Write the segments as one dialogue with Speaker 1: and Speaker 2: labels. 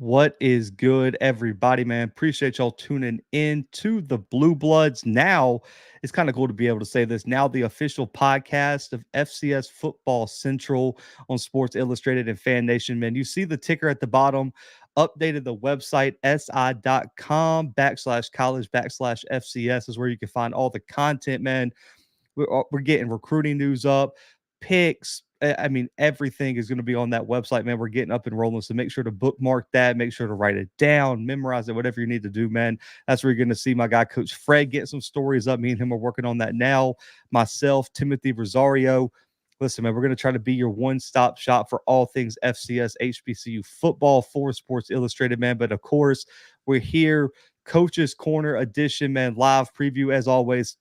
Speaker 1: What is good, everybody, man? Appreciate y'all tuning in to the Bluebloods. Now, it's kind of cool to be able to say this. Now, the official podcast of FCS Football Central on Sports Illustrated and Fan Nation, man. You see the ticker at the bottom. Updated the website, si.com/college/FCS is where you can find all the content, man. We're getting recruiting news up, picks. I mean, everything is going to be on that website, man. We're getting up and rolling. So make sure to bookmark that. Make sure to write it down, memorize it, whatever you need to do, man. That's where you're going to see my guy, Coach Fred, get some stories up. Me and him are working on that now. Myself, Timothy Rosario. Listen, man, we're going to try to be your one-stop shop for all things FCS, HBCU football for Sports Illustrated, man. But, of course, we're here, Coach's Corner edition, man, live preview, as always,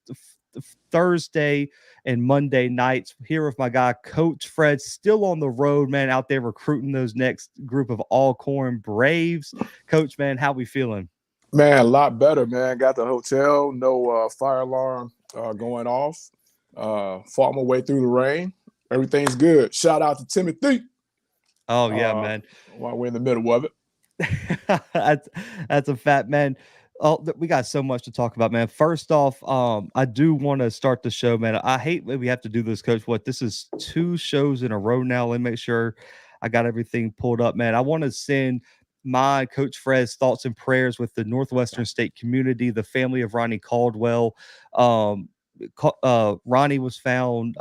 Speaker 1: Thursday and Monday nights here with my guy Coach Fred, still on the road, man, out there recruiting those next group of Alcorn Braves. Coach, man, how we feeling?
Speaker 2: Man, a lot better, man. Got the hotel, no fire alarm going off. Fought my way through the rain. Everything's good. Shout out to Timothy.
Speaker 1: Oh yeah, man.
Speaker 2: While we're in the middle of
Speaker 1: it. that's a fat man. Oh, we got so much to talk about, man. First off, I do want to start the show, man. I hate that we have to do this, Coach. This is 2 shows in a row now. Let me make sure I got everything pulled up, man. I want to send my Coach Fred's thoughts and prayers with the Northwestern State community, the family of Ronnie Caldwell. Ronnie was found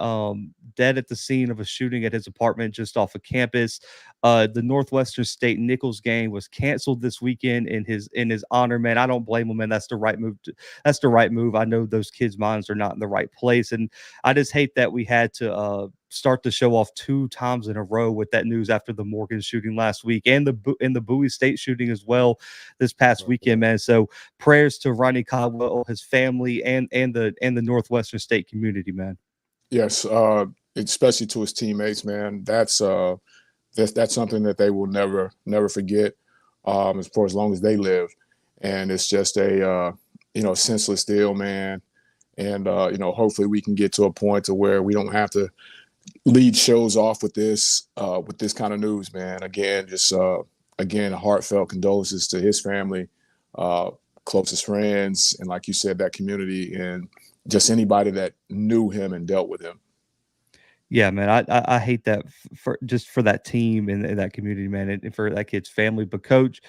Speaker 1: dead at the scene of a shooting at his apartment just off of campus. The Northwestern State Nichols game was canceled this weekend in his honor, man. I don't blame him, man. That's the right move. That's the right move. I know those kids' minds are not in the right place, and I just hate that we had to start the show off 2 times in a row with that news after the Morgan shooting last week and the Bowie State shooting as well this past weekend, man. So prayers to Ronnie Caldwell, his family, and the Northwestern State community, man.
Speaker 2: Yes, especially to his teammates, man. That's something that they will never forget for as long as they live. And it's just a senseless deal, man. And hopefully we can get to a point to where we don't have to lead shows off with this kind of news, man. Again, just heartfelt condolences to his family, closest friends, and like you said, that community, and just anybody that knew him and dealt with him.
Speaker 1: Yeah, man, I hate that for that team and that community, man, and for that kid's family. But Coach,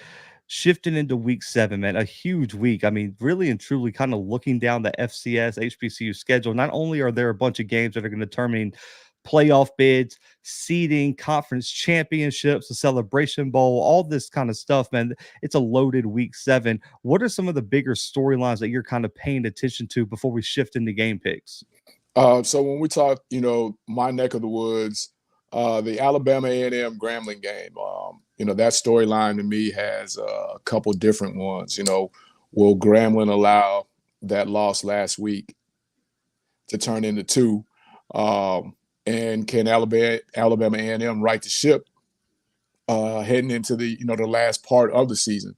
Speaker 1: shifting into week 7, man, a huge week. I mean, really and truly kind of looking down the FCS HBCU schedule. Not only are there a bunch of games that are going to determine playoff bids, seeding, conference championships, the Celebration Bowl, all this kind of stuff, man. It's a loaded week 7. What are some of the bigger storylines that you're kind of paying attention to before we shift into game picks?
Speaker 2: So when we talk, my neck of the woods, the Alabama A&M Grambling game, that storyline to me has a couple different ones. Will Grambling allow that loss last week to turn into 2? And can Alabama A&M right the ship heading into the last part of the season?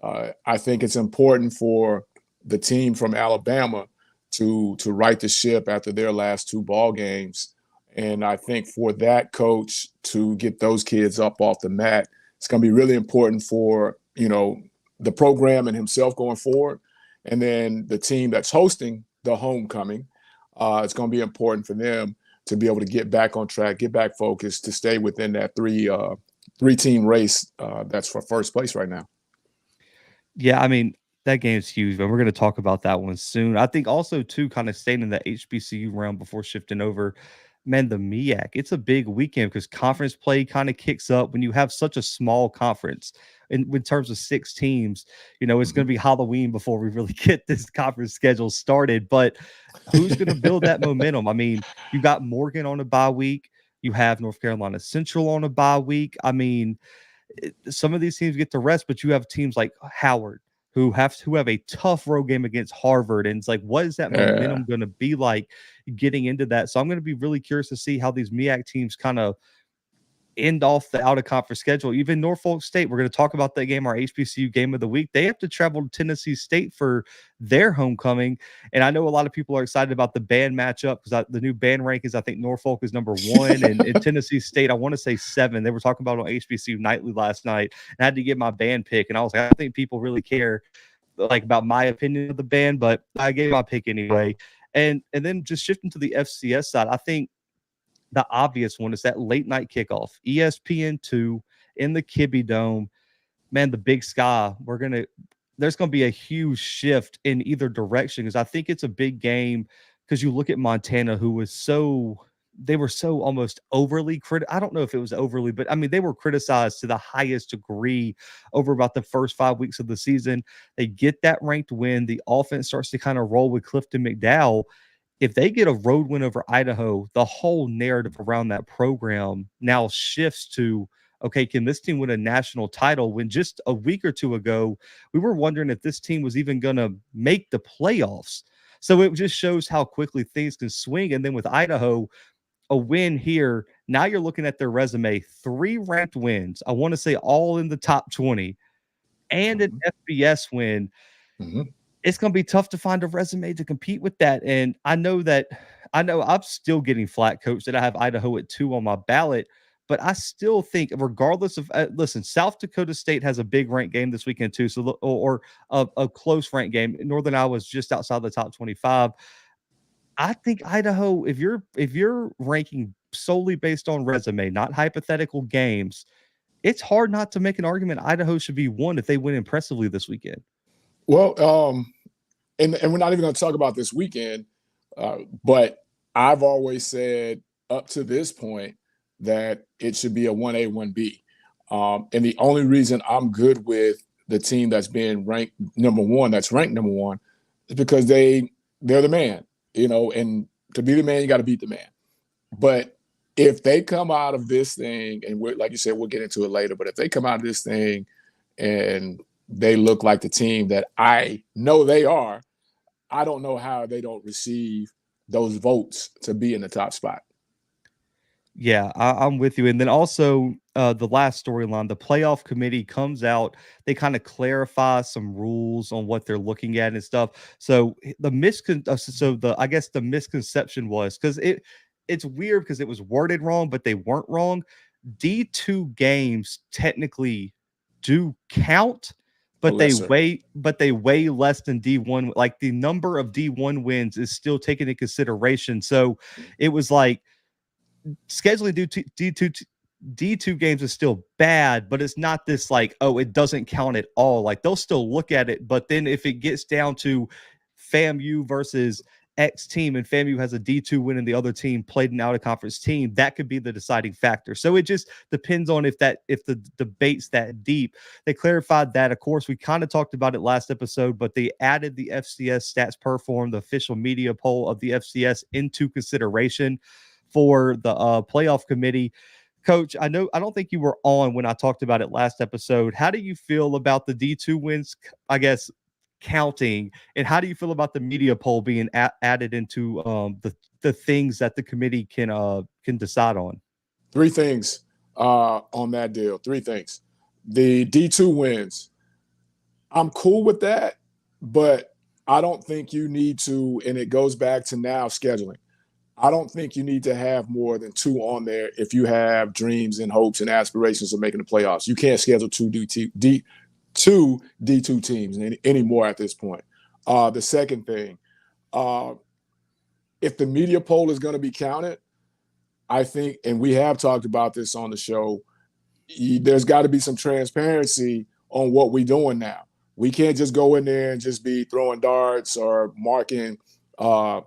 Speaker 2: I think it's important for the team from Alabama to right the ship after their last 2 ball games. And I think for that coach to get those kids up off the mat, it's going to be really important for, the program and himself going forward. And then the team that's hosting the homecoming, it's going to be important for them to be able to get back on track, get back focused, to stay within that 3-team race that's for first place right now.
Speaker 1: Yeah, I mean, that game's huge, but we're going to talk about that one soon. I think also, too, kind of staying in the HBCU realm before shifting over, man, the MEAC, it's a big weekend because conference play kind of kicks up when you have such a small conference. In terms of 6 teams, it's going to be Halloween before we really get this conference schedule started. But who's going to build that momentum? I mean, you got Morgan on a bye week. You have North Carolina Central on a bye week. I mean, some of these teams get to rest, but you have teams like Howard who have a tough road game against Harvard. And it's like, what is that momentum going to be like getting into that? So I'm going to be really curious to see how these MEAC teams kind of end off the out of conference schedule. Even Norfolk State, we're going to talk about that game, our HBCU game of the week. They have to travel to Tennessee State for their homecoming. And I know a lot of people are excited about the band matchup because the new band rankings, I think Norfolk is number 1 and Tennessee State, I want to say 7. They were talking about it on HBCU Nightly last night. And I had to get my band pick. And I was like, I don't think people really care like about my opinion of the band, but I gave my pick anyway. And then just shifting to the FCS side, I think the obvious one is that late night kickoff, ESPN2 in the Kibbe Dome. Man, the Big Sky. There's gonna be a huge shift in either direction because I think it's a big game. Because you look at Montana, they were so almost overly I don't know if it was overly, but I mean they were criticized to the highest degree over about the first 5 weeks of the season. They get that ranked win. The offense starts to kind of roll with Clifton McDowell. If they get a road win over Idaho, the whole narrative around that program now shifts to, okay, can this team win a national title? When just a week or two ago, we were wondering if this team was even going to make the playoffs. So it just shows how quickly things can swing. And then with Idaho, a win here, now you're looking at their resume, 3 ranked wins. I want to say all in the top 20 and an FBS win.
Speaker 2: Mm-hmm.
Speaker 1: It's going to be tough to find a resume to compete with that. And I know I'm still getting flat, coach, that I have Idaho at 2 on my ballot, but I still think regardless of, listen, South Dakota State has a big ranked game this weekend too. So, or a close ranked game. Northern Iowa is just outside the top 25. I think Idaho, if you're ranking solely based on resume, not hypothetical games, it's hard not to make an argument Idaho should be 1 if they win impressively this weekend.
Speaker 2: Well, and we're not even going to talk about this weekend, but I've always said up to this point that it should be a 1A, 1B. And the only reason I'm good with the team that's being ranked number 1, is because they're the man, and to be the man, you got to beat the man. But if they come out of this thing, and like you said, we'll get into it later, but if they come out of this thing and they look like the team that I know they are, I don't know how they don't receive those votes to be in the top spot.
Speaker 1: Yeah, I'm with you. And then also the last storyline, the playoff committee comes out. They kind of clarify some rules on what they're looking at and stuff. So the misconception was because it's weird because it was worded wrong, but they weren't wrong. D2 games technically do count, but they weigh less than D1. Like the number of D1 wins is still taken into consideration. So it was like scheduling D2 games is still bad, but it's not this like, oh, it doesn't count at all. Like they'll still look at it, but then if it gets down to FAMU versus X team and FAMU has a D2 win and the other team played an out of conference team, that could be the deciding factor. So it just depends on if the debate's that deep. They clarified that. Of course, we kind of talked about it last episode, but they added the FCS Stats Per Form, the official media poll of the FCS, into consideration for the playoff committee. Coach, I don't think you were on when I talked about it last episode. How do you feel about the D2 wins, I guess, counting, and how do you feel about the media poll being added into the things that the committee can decide on?
Speaker 2: 3 things on that deal. 3 things. The D2 wins. I'm cool with that, but I don't think you need to, and it goes back to now scheduling. I don't think you need to have more than 2 on there if you have dreams and hopes and aspirations of making the playoffs. You can't schedule 2 D2 teams anymore at this point. The second thing, if the media poll is going to be counted, I think, and we have talked about this on the show, there's got to be some transparency on what we're doing now. We can't just go in there and just be throwing darts or marking. I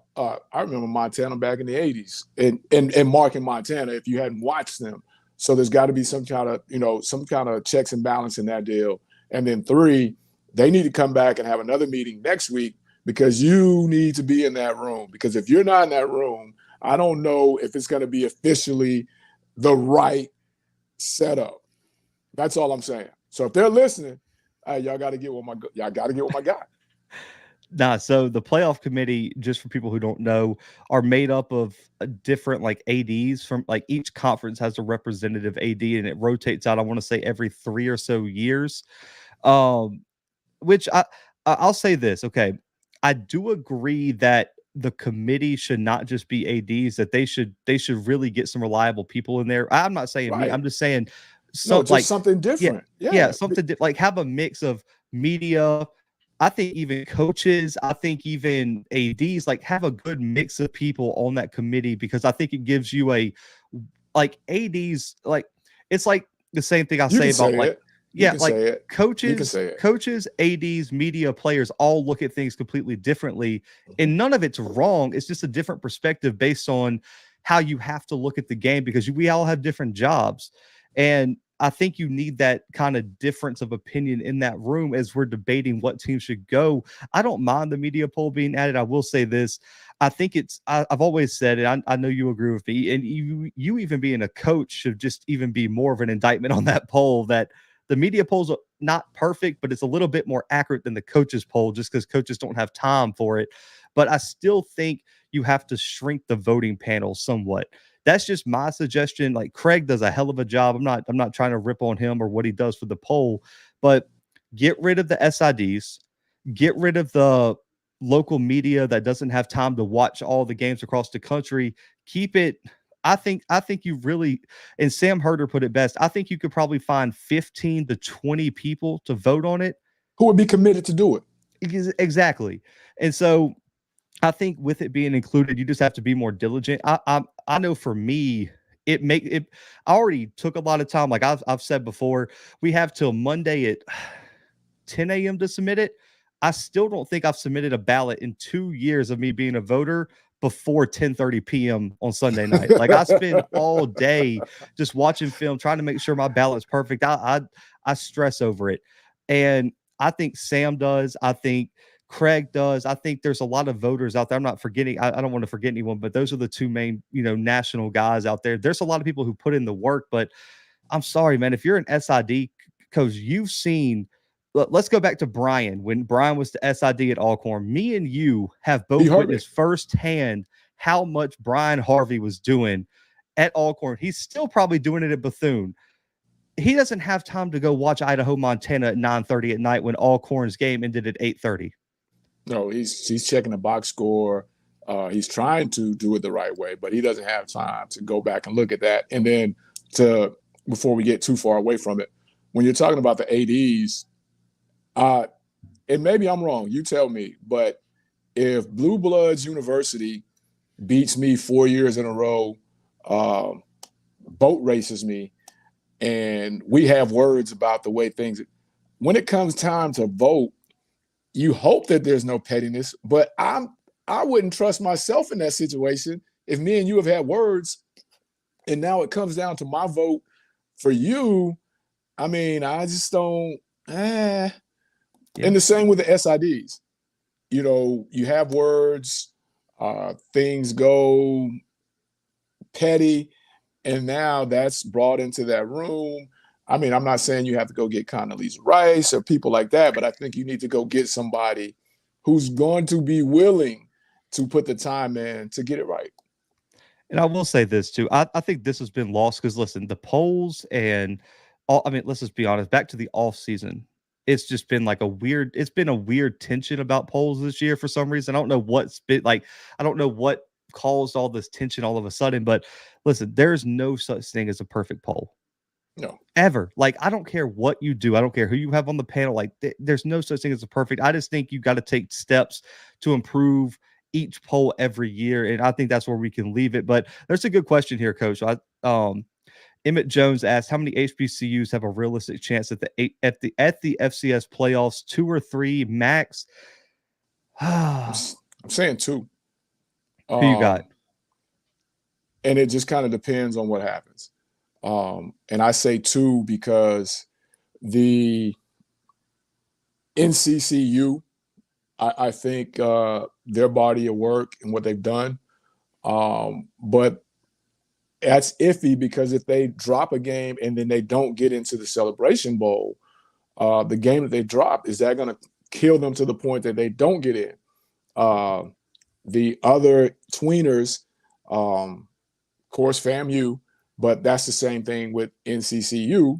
Speaker 2: remember Montana back in the 80s and marking Montana if you hadn't watched them. So there's got to be some kind of checks and balance in that deal. And then 3, they need to come back and have another meeting next week because you need to be in that room. Because if you're not in that room, I don't know if it's going to be officially the right setup. That's all I'm saying. So if they're listening, y'all got to get with my guy.
Speaker 1: Nah, so the playoff committee, just for people who don't know, are made up of different like ADs from like each conference has a representative AD and it rotates out, I want to say every 3 or so years. Um, which I'll say this, okay. I do agree that the committee should not just be ADs, that they should really get some reliable people in there. I'm not saying me,
Speaker 2: Right.
Speaker 1: I'm just saying
Speaker 2: No,
Speaker 1: some
Speaker 2: just
Speaker 1: like
Speaker 2: something
Speaker 1: yeah,
Speaker 2: different.
Speaker 1: yeah,
Speaker 2: Yeah.
Speaker 1: like have a mix of media. I think even coaches, I think even ADs, like have a good mix of people on that committee because I think it gives you a like ADs, like it's like the same thing I
Speaker 2: You
Speaker 1: say
Speaker 2: can
Speaker 1: about
Speaker 2: say
Speaker 1: like
Speaker 2: it. You
Speaker 1: yeah,
Speaker 2: can
Speaker 1: like
Speaker 2: say it. You can
Speaker 1: coaches,
Speaker 2: say it.
Speaker 1: coaches, ADs, media, players all look at things completely differently.
Speaker 2: Mhm.
Speaker 1: And none of it's wrong. It's just a different perspective based on how you have to look at the game because we all have different jobs. And I think you need that kind of difference of opinion in that room as we're debating what team should go. I don't mind the media poll being added. I will say this. I think I've always said it. I know you agree with me. And you even being a coach should just even be more of an indictment on that poll that the media polls are not perfect, but it's a little bit more accurate than the coaches poll just because coaches don't have time for it. But I still think you have to shrink the voting panel somewhat. That's just my suggestion. Like Craig does a hell of a job. I'm not trying to rip on him or what he does for the poll, but get rid of the SIDs, get rid of the local media that doesn't have time to watch all the games across the country. Keep it. I think you really, and Sam Herder put it best. I think you could probably find 15 to 20 people to vote on it.
Speaker 2: Who would be committed to do it?
Speaker 1: Exactly. And so I think with it being included, you just have to be more diligent. I know for me, it make it. I already took a lot of time. Like I've said before, we have till Monday at 10 a.m. to submit it. I still don't think I've submitted a ballot in 2 years of me being a voter before 10:30 p.m. on Sunday night. Like I spend all day just watching film, trying to make sure my ballot's perfect. I stress over it, and I think Sam does. I think Craig does. I think there's a lot of voters out there. I'm not forgetting. I don't want to forget anyone, but those are the two main, national guys out there. There's a lot of people who put in the work, but I'm sorry, man. If you're an SID coach, you've seen. Let's go back to Brian when Brian was the SID at Alcorn. Me and you have
Speaker 2: He
Speaker 1: both
Speaker 2: heard me.
Speaker 1: witnessed firsthand how much Brian Harvey was doing at Alcorn. He's still probably doing it at Bethune. He doesn't have time to go watch Idaho, Montana at 9:30 at night when Alcorn's game ended at 8:30.
Speaker 2: No, he's checking the box score. He's trying to do it the right way, but he doesn't have time to go back and look at that. And then to before we get too far away from it, when you're talking about the ADs, and maybe I'm wrong, you tell me, but if Bluebloods University beats me 4 years in a row, boat races me, and we have words about the way things, when it comes time to vote, you hope that there's no pettiness, but I wouldn't trust myself in that situation if me and you have had words and now it comes down to my vote for you. I mean, I just don't
Speaker 1: Yeah.
Speaker 2: And the same with the SIDs. You have words, things go petty, and now that's brought into that room. I mean, I'm not saying you have to go get Condoleezza Rice or people like that, but I think you need to go get somebody who's going to be willing to put the time in to get it right.
Speaker 1: And I will say this too. I think this has been lost because listen, the polls and all, I mean, let's just be honest, back to the off season. It's just been like it's been a weird tension about polls this year for some reason. I don't know what's been like, I don't know what caused all this tension all of a sudden, but listen, there's no such thing as a perfect poll
Speaker 2: No.
Speaker 1: ever. Like, I don't care what you do. I don't care who you have on the panel. Like, there's no such thing as a perfect. I just think you got to take steps to improve each poll every year, and I think that's where we can leave it. But there's a good question here, Coach. Emmett Jones asked, "How many HBCUs have a realistic chance at the FCS playoffs? 2 or 3 max?"
Speaker 2: I'm,
Speaker 1: Who
Speaker 2: I'm saying two.
Speaker 1: you got?
Speaker 2: Um, and it just kind of depends on what happens. And I say two because the NCCU, I think their body of work and what they've done. But that's iffy because if they drop a game and then they don't get into the Celebration Bowl, the game that they drop, is that going to kill them to the point that they don't get in. The other tweeners, of course, FAMU, but that's the same thing with NCCU.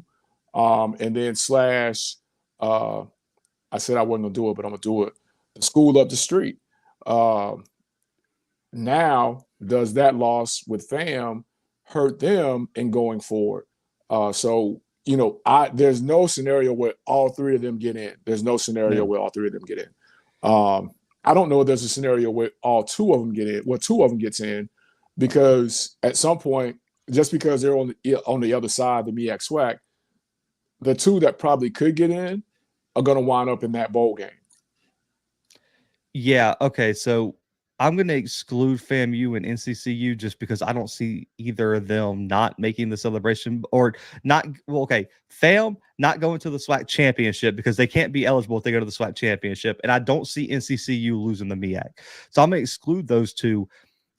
Speaker 2: And then slash, I said I wasn't going to do it, but I'm going to do it. The school up the street. Now, does that loss with FAM hurt them in going forward? So, there's no scenario where all three of them get in. There's no scenario where all three of them get in. I don't know if there's a scenario where all two of them get in, where two of them gets in, because at some point, just because they're on the other side, the MEAC SWAC, the two that probably could get in are going to wind up in that bowl game.
Speaker 1: Yeah. Okay. So I'm going to exclude FAMU and NCCU just because I don't see either of them not making the celebration or not. Well, okay. FAM not going to the SWAC championship because they can't be eligible if they go to the SWAC championship. And I don't see NCCU losing the MEAC. So I'm going to exclude those two.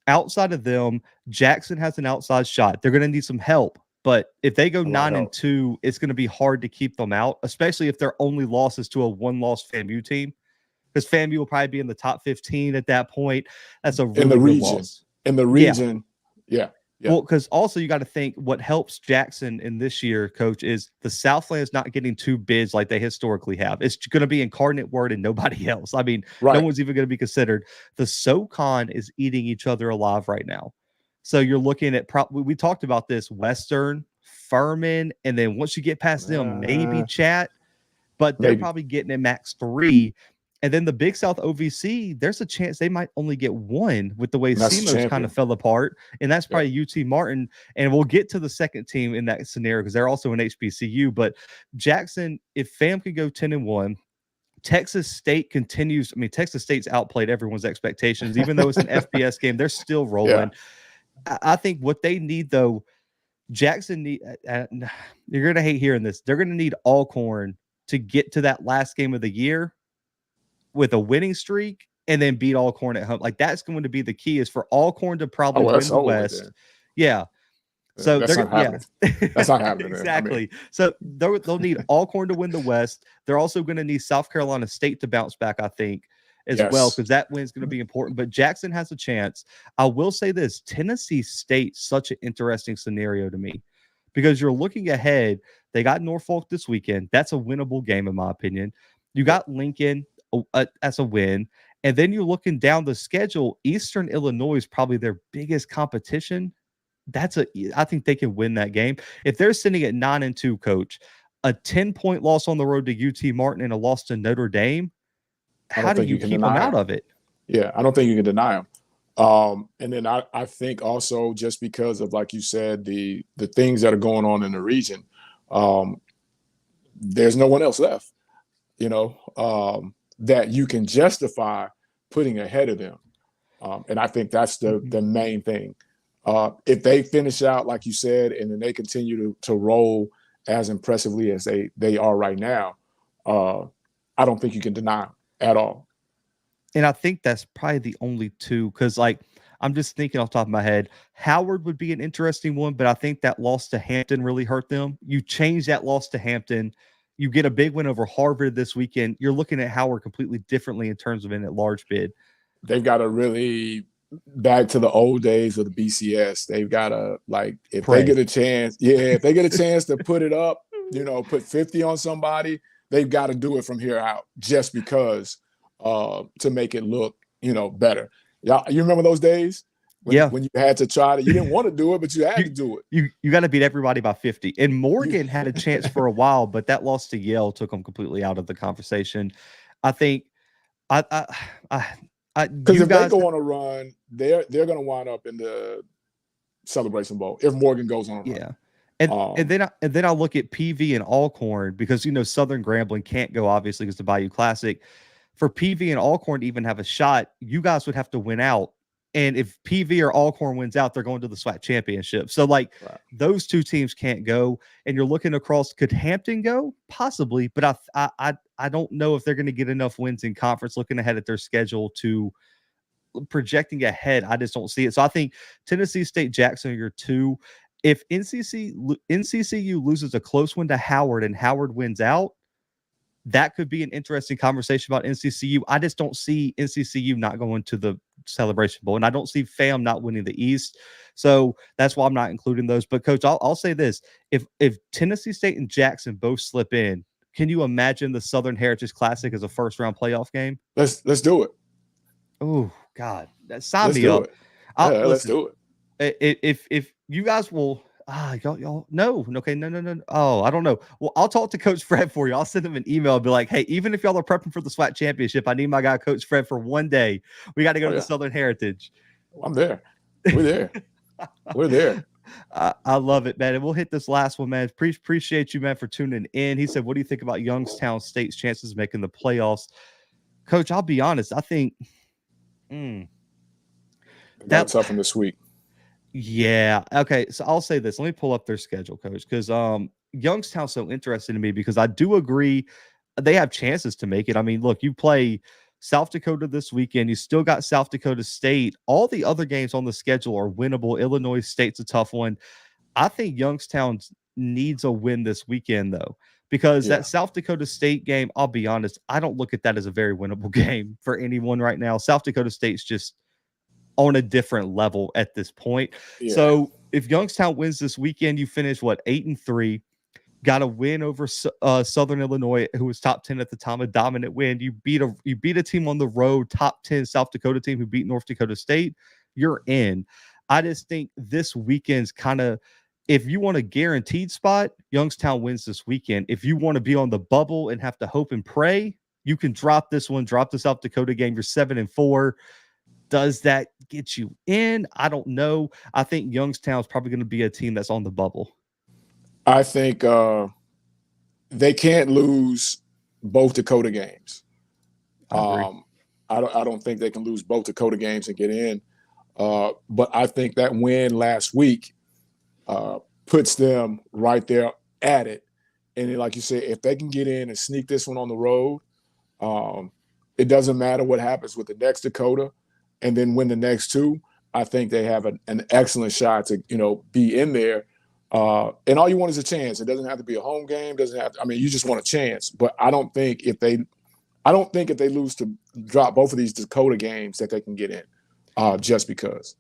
Speaker 1: Outside of them, Jackson has an outside shot. They're going to need some help. But if they go 9-2, it's going to be hard to keep them out, especially if their only loss is to a one-loss FAMU team. Because FAMU will probably be in the top 15 at that point. That's a really
Speaker 2: in the
Speaker 1: good
Speaker 2: region.
Speaker 1: loss.
Speaker 2: In the region, yeah.
Speaker 1: Well, because also you got to think what helps Jackson in this year, Coach, is the Southland's not getting two bids like they historically have. It's going to be Incarnate Word and nobody else. I mean, no one's even going to be considered. The SoCon is eating each other alive right now. So you're looking at we talked about this Western, Furman, and then once you get past them, maybe Chat, but they're probably getting at max 3. And then the Big South OVC, there's a chance they might only get one with the way SEMO's kind of fell apart. And that's probably UT Martin. And we'll get to the second team in that scenario because they're also an HBCU. But Jackson, if FAM could go 10-1, Texas State continues. I mean, Texas State's outplayed everyone's expectations. Even though it's an FBS game, they're still rolling. I think what they need, though, Jackson need. You're going to hate hearing this. They're going to need Alcorn to get to that last game of the year with a winning streak and then beat Alcorn at home. Like that's going to be the key, is for Alcorn to probably win the West. Yeah. So
Speaker 2: that's not happening. That's not happening.
Speaker 1: Exactly. I mean, so they'll need Alcorn to win the West. They're also going to need South Carolina State to bounce back, I think, as well, because that win is going to be important. But Jackson has a chance. I will say this: Tennessee State, such an interesting scenario to me, because you're looking ahead. They got Norfolk this weekend. That's a winnable game, in my opinion. You got Lincoln as a win. And then you're looking down the schedule. Eastern Illinois is probably their biggest competition. I think they can win that game. If they're sitting at 9-2, Coach, a 10-point loss on the road to UT Martin and a loss to Notre Dame, how do you keep them out of it?
Speaker 2: Yeah, I don't think you can deny them. And then I think also just because of, like you said, the things that are going on in the region, there's no one else left, that you can justify putting ahead of them. And I think that's the main thing. If they finish out, like you said, and then they continue to roll as impressively as they are right now, I don't think you can deny them at all.
Speaker 1: And I think that's probably the only two, because I'm just thinking off the top of my head, Howard would be an interesting one, but I think that loss to Hampton really hurt them. You change that loss to Hampton, you get a big win over Harvard this weekend. You're looking at Howard completely differently in terms of an at-large bid.
Speaker 2: They've got to really back to the old days of the BCS. They've got to, if they get a chance, if they get a chance to put it up, put 50 on somebody, they've got to do it from here out just because to make it look, better. Yeah, you remember those days? When you had to try to, you didn't want to do it, but you had to do it.
Speaker 1: You got to beat everybody by 50. And Morgan had a chance for a while, but that loss to Yale took them completely out of the conversation. I think because
Speaker 2: if they go on a run, they're going to wind up in the Celebration Bowl if Morgan goes on a run.
Speaker 1: Yeah. And then I'll look at PV and Alcorn, because Southern Grambling can't go, obviously, because the Bayou Classic. For PV and Alcorn to even have a shot, you guys would have to win out. And if PV or Alcorn wins out, they're going to the SWAC championship. So those two teams can't go. And you're looking across, could Hampton go? Possibly, but I don't know if they're going to get enough wins in conference looking ahead at their schedule to projecting ahead. I just don't see it. So I think Tennessee State, Jackson are your two. If NCCU loses a close one to Howard and Howard wins out, that could be an interesting conversation about NCCU. I just don't see NCCU not going to the Celebration Bowl, and I don't see FAM not winning the East. So that's why I'm not including those. But Coach, I'll say this: if Tennessee State and Jackson both slip in, can you imagine the Southern Heritage Classic as a first round playoff game?
Speaker 2: Let's do it.
Speaker 1: Oh God, sign
Speaker 2: Let's
Speaker 1: me
Speaker 2: do
Speaker 1: up.
Speaker 2: it. Yeah, let's do
Speaker 1: it. If you guys will. Y'all, no, okay, no. Oh, I don't know. Well, I'll talk to Coach Fred for you. I'll send him an email and be like, hey, even if y'all are prepping for the SWAC championship, I need my guy Coach Fred for one day. We got to go to the Southern Heritage.
Speaker 2: I'm there. We're there. We're there.
Speaker 1: I love it, man. And we'll hit this last one, man. Appreciate you, man, for tuning in. He said, what do you think about Youngstown State's chances of making the playoffs? Coach, I'll be honest. I think
Speaker 2: that's tough in this week.
Speaker 1: Yeah. Okay. So I'll say this. Let me pull up their schedule, Coach, because Youngstown's so interesting to me because I do agree they have chances to make it. I mean, look, you play South Dakota this weekend. You still got South Dakota State. All the other games on the schedule are winnable. Illinois State's a tough one. I think Youngstown needs a win this weekend, though, because that South Dakota State game, I'll be honest, I don't look at that as a very winnable game for anyone right now. South Dakota State's just on a different level at this point. Yeah. So if Youngstown wins this weekend, you finish 8-3, got a win over Southern Illinois, who was top 10 at the time, a dominant win. You beat a team on the road, top 10 South Dakota team who beat North Dakota State. You're in. I just think this weekend's kind of, if you want a guaranteed spot, Youngstown wins this weekend. If you want to be on the bubble and have to hope and pray, you can drop this one, drop the South Dakota game. You're 7-4. Does that get you in? I don't know. I think Youngstown's probably going to be a team that's on the bubble.
Speaker 2: I think they can't lose both Dakota games. I don't think they can lose both Dakota games and get in. But I think that win last week puts them right there at it. And then, like you said, if they can get in and sneak this one on the road, it doesn't matter what happens with the next Dakota and then win the next two. I think they have an excellent shot to, be in there. And all you want is a chance. It doesn't have to be a home game. You just want a chance. But I don't think if they lose to drop both of these Dakota games that they can get in just because.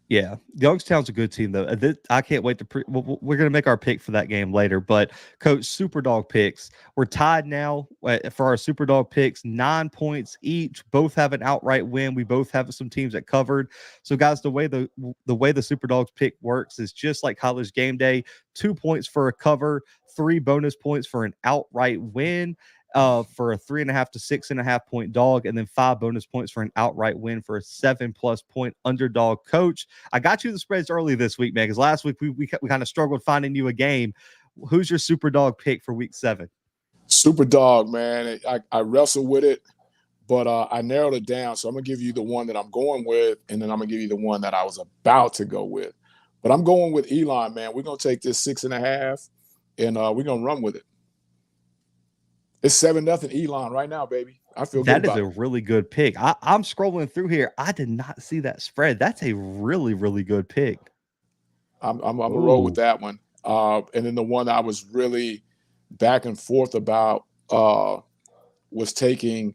Speaker 1: Yeah, Youngstown's a good team, though. I can't wait to we're going to make our pick for that game later. But, Coach, Superdog picks. We're tied now for our Superdog picks, 9 points each. Both have an outright win. We both have some teams that covered. So, guys, the way the Superdogs pick works is just like College Game Day, 2 points for a cover, 3 bonus points for an outright win. For a 3.5 to 6.5 point dog, and then 5 bonus points for an outright win for a 7+ point underdog. Coach, I got you the spreads early this week, man, because last week we kind of struggled finding you a game. Who's your super dog pick for week 7?
Speaker 2: Super dog, man. I wrestled with it, but I narrowed it down. So I'm gonna give you the one that I'm going with, and then I'm gonna give you the one that I was about to go with. But I'm going with Elon, man. We're gonna take this 6.5, and we're gonna run with it. It's 7-0 Elon right now, baby. I feel good about it.
Speaker 1: That is a really good pick. I'm scrolling through here. I did not see that spread. That's a really, really good pick.
Speaker 2: I'm gonna roll with that one. And then the one I was really back and forth about was taking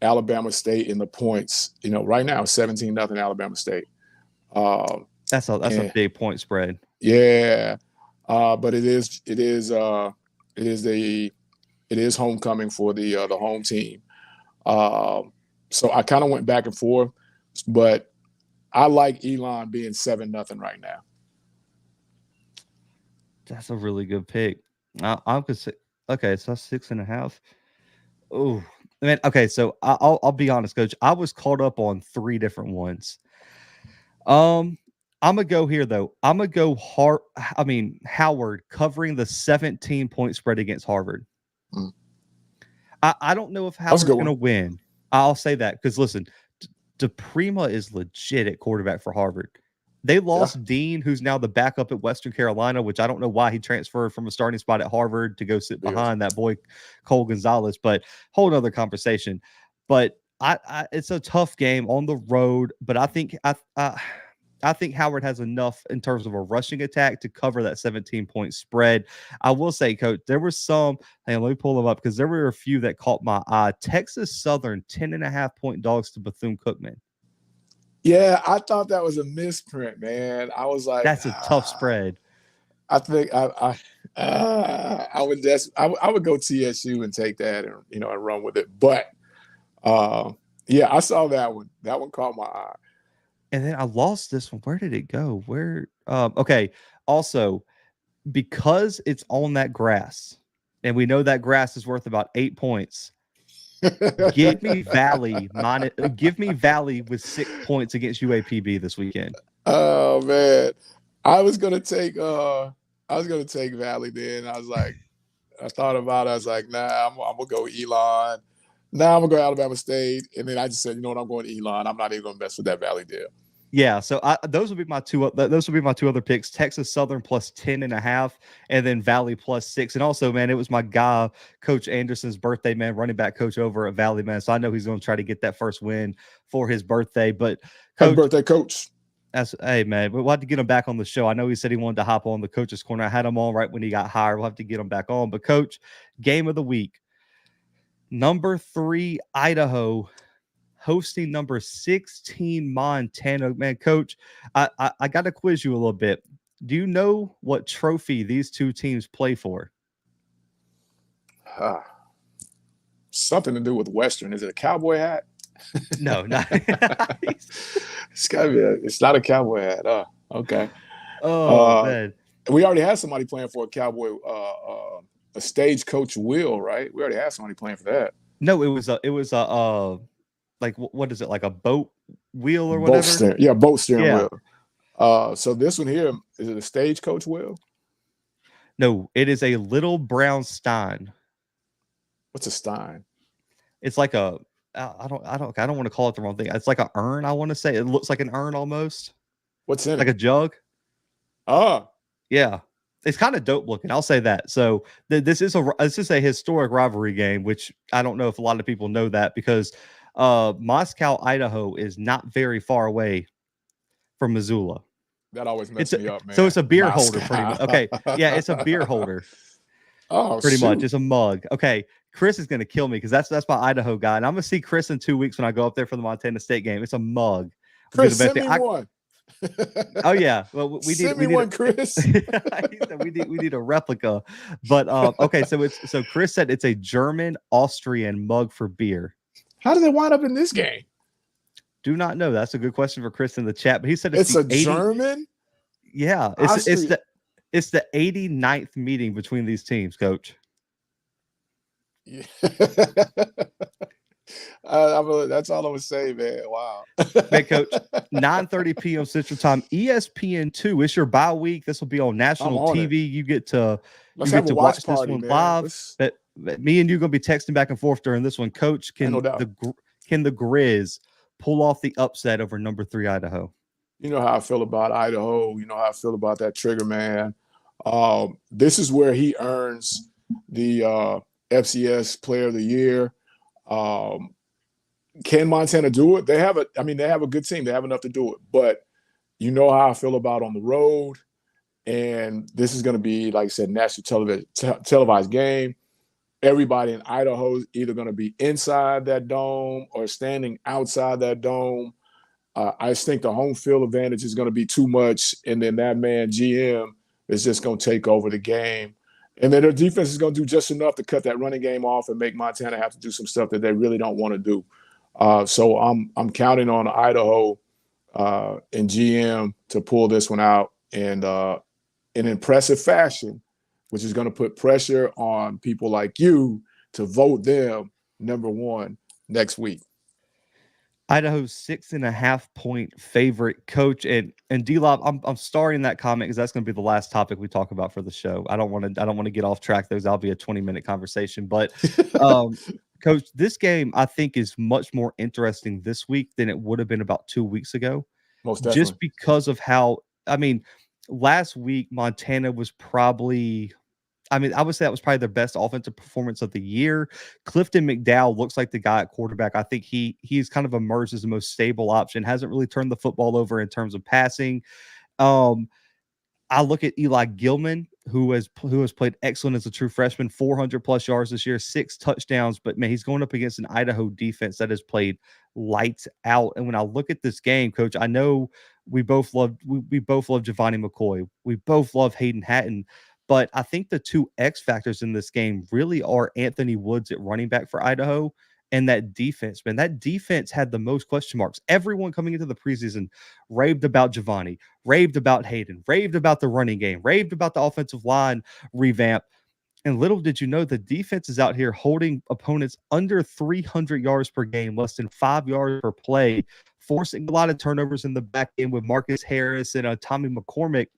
Speaker 2: Alabama State in the points. Right now, 17-0 Alabama State.
Speaker 1: That's a big point spread.
Speaker 2: Yeah, but it is homecoming for the home team. So I kind of went back and forth, but I like Elon being 7-0 right now.
Speaker 1: That's a really good pick. I'm gonna say, okay, so that's 6.5. Oh, man. Okay, so I'll be honest, Coach. I was caught up on 3 different ones. I'm gonna go here though. I'm gonna go Howard covering the 17-point spread against Harvard. I don't know if Howard's going to win. I'll say that because, listen, DePrima is legit at quarterback for Harvard. They lost Dean, who's now the backup at Western Carolina, which I don't know why he transferred from a starting spot at Harvard to go sit behind that boy Cole Gonzalez, but whole other conversation. But it's a tough game on the road, but I think I think Howard has enough in terms of a rushing attack to cover that 17-point spread. I will say, Coach, there were some. Hey, let me pull them up because there were a few that caught my eye. Texas Southern 10.5-point dogs to Bethune-Cookman.
Speaker 2: Yeah, I thought that was a misprint, man. I was like,
Speaker 1: That's a tough spread.
Speaker 2: I think I would go TSU and take that and and run with it. But yeah, I saw that one. That one caught my eye.
Speaker 1: And then I lost this one. Where did it go? Okay. Also, because it's on that grass, and we know that grass is worth about 8 points. Give me Valley with 6 points against UAPB this weekend.
Speaker 2: Oh man, I was gonna take Valley. Then I was like, I thought about it. I was like, nah, I'm gonna go Elon. Nah, I'm gonna go Alabama State. And then I just said, you know what, I'm going to Elon. I'm not even gonna mess with that Valley deal.
Speaker 1: Yeah, so those would be my two. Those would be my two other picks: Texas Southern plus 10.5, and then Valley plus 6. And also, man, it was my guy, Coach Anderson's birthday, man, running back coach over at Valley, man. So I know he's going to try to get that first win for his birthday. But
Speaker 2: Happy birthday, Coach!
Speaker 1: Hey, man, we'll have to get him back on the show. I know he said he wanted to hop on the Coach's Corner. I had him on right when he got hired. We'll have to get him back on. But Coach, game of the week: number 3 Idaho hosting number 16 Montana. Man, Coach, I got to quiz you a little bit. Do you know what trophy these two teams play for?
Speaker 2: Something to do with Western. Is it a cowboy hat?
Speaker 1: No, not.
Speaker 2: It's gotta be. It's not a cowboy hat. Okay.
Speaker 1: Oh man,
Speaker 2: we already had somebody playing for a cowboy. A stagecoach wheel, right? We already had somebody playing for that.
Speaker 1: No, it was like what is it, like a boat wheel or whatever?
Speaker 2: Boat steering wheel. So this one here, is it a stagecoach wheel?
Speaker 1: No, it is a little brown stein.
Speaker 2: What's a stein?
Speaker 1: It's like a I don't want to call it the wrong thing. It's like an urn, I want to say. It looks like an urn almost.
Speaker 2: What's in it?
Speaker 1: Like a jug. Oh. Yeah. It's kind of dope looking. I'll say that. So this is a historic rivalry game, which I don't know if a lot of people know that, because Moscow, Idaho is not very far away from Missoula.
Speaker 2: That always messes me up, man.
Speaker 1: So it's a beer holder, pretty much. Okay. Yeah, it's a beer holder.
Speaker 2: Oh,
Speaker 1: pretty much. It's a mug. Okay. Chris is going to kill me because that's my Idaho guy. And I'm going to see Chris in 2 weeks when I go up there for the Montana State game. It's a mug.
Speaker 2: Chris, send me one.
Speaker 1: Oh yeah, well we need
Speaker 2: one, Chris.
Speaker 1: we need a replica, but okay. So Chris said it's a German Austrian mug for beer.
Speaker 2: How did it wind up in this game?
Speaker 1: Do not know. That's a good question for Chris in the chat. But he said
Speaker 2: it's a German.
Speaker 1: Yeah, it's the 89th meeting between these teams, Coach.
Speaker 2: Yeah. That's all I would say, man. Wow.
Speaker 1: Man, Coach, 9:30 p.m. Central Time, ESPN2. It's your bye week. This will be on national TV. You get to watch this one live. But me and you are going to be texting back and forth during this one. Coach, can the Grizz pull off the upset over number 3 Idaho?
Speaker 2: You know how I feel about Idaho. You know how I feel about that trigger man. This is where he earns the FCS Player of the Year. Can Montana do it? They have a good team. They have enough to do it. But you know how I feel about on the road. And this is going to be, like I said, national televised game. Everybody in Idaho is either going to be inside that dome or standing outside that dome. I just think the home field advantage is going to be too much. And then that man, GM, is just going to take over the game. And then their defense is going to do just enough to cut that running game off and make Montana have to do some stuff that they really don't want to do. So I'm counting on Idaho and GM to pull this one out in impressive fashion, which is going to put pressure on people like you to vote them number 1 next week.
Speaker 1: Idaho's 6.5-point favorite, Coach, and D-Lob. I'm starting that comment because that's going to be the last topic we talk about for the show. I don't want to get off track. That'll be a 20-minute conversation. But Coach, this game I think is much more interesting this week than it would have been about 2 weeks ago.
Speaker 2: Most definitely.
Speaker 1: Just because of how last week Montana was probably I mean, I would say that was probably their best offensive performance of the year. Clifton McDowell looks like the guy at quarterback. I think he's kind of emerged as the most stable option. Hasn't really turned the football over in terms of passing. Um, I look at Eli Gilman, who has played excellent as a true freshman, 400 plus yards this year, 6 touchdowns. But man, he's going up against an Idaho defense that has played lights out. And when I look at this game, Coach, I know we both love Giovanni McCoy, we both love Hayden Hatton, but I think the two X factors in this game really are Anthony Woods at running back for Idaho and that defense. Man, that defense had the most question marks. Everyone coming into the preseason raved about Giovanni, raved about Hayden, raved about the running game, raved about the offensive line revamp. And little did you know, the defense is out here holding opponents under 300 yards per game, less than 5 yards per play, forcing a lot of turnovers in the back end with Marcus Harris and Tommy McCormick.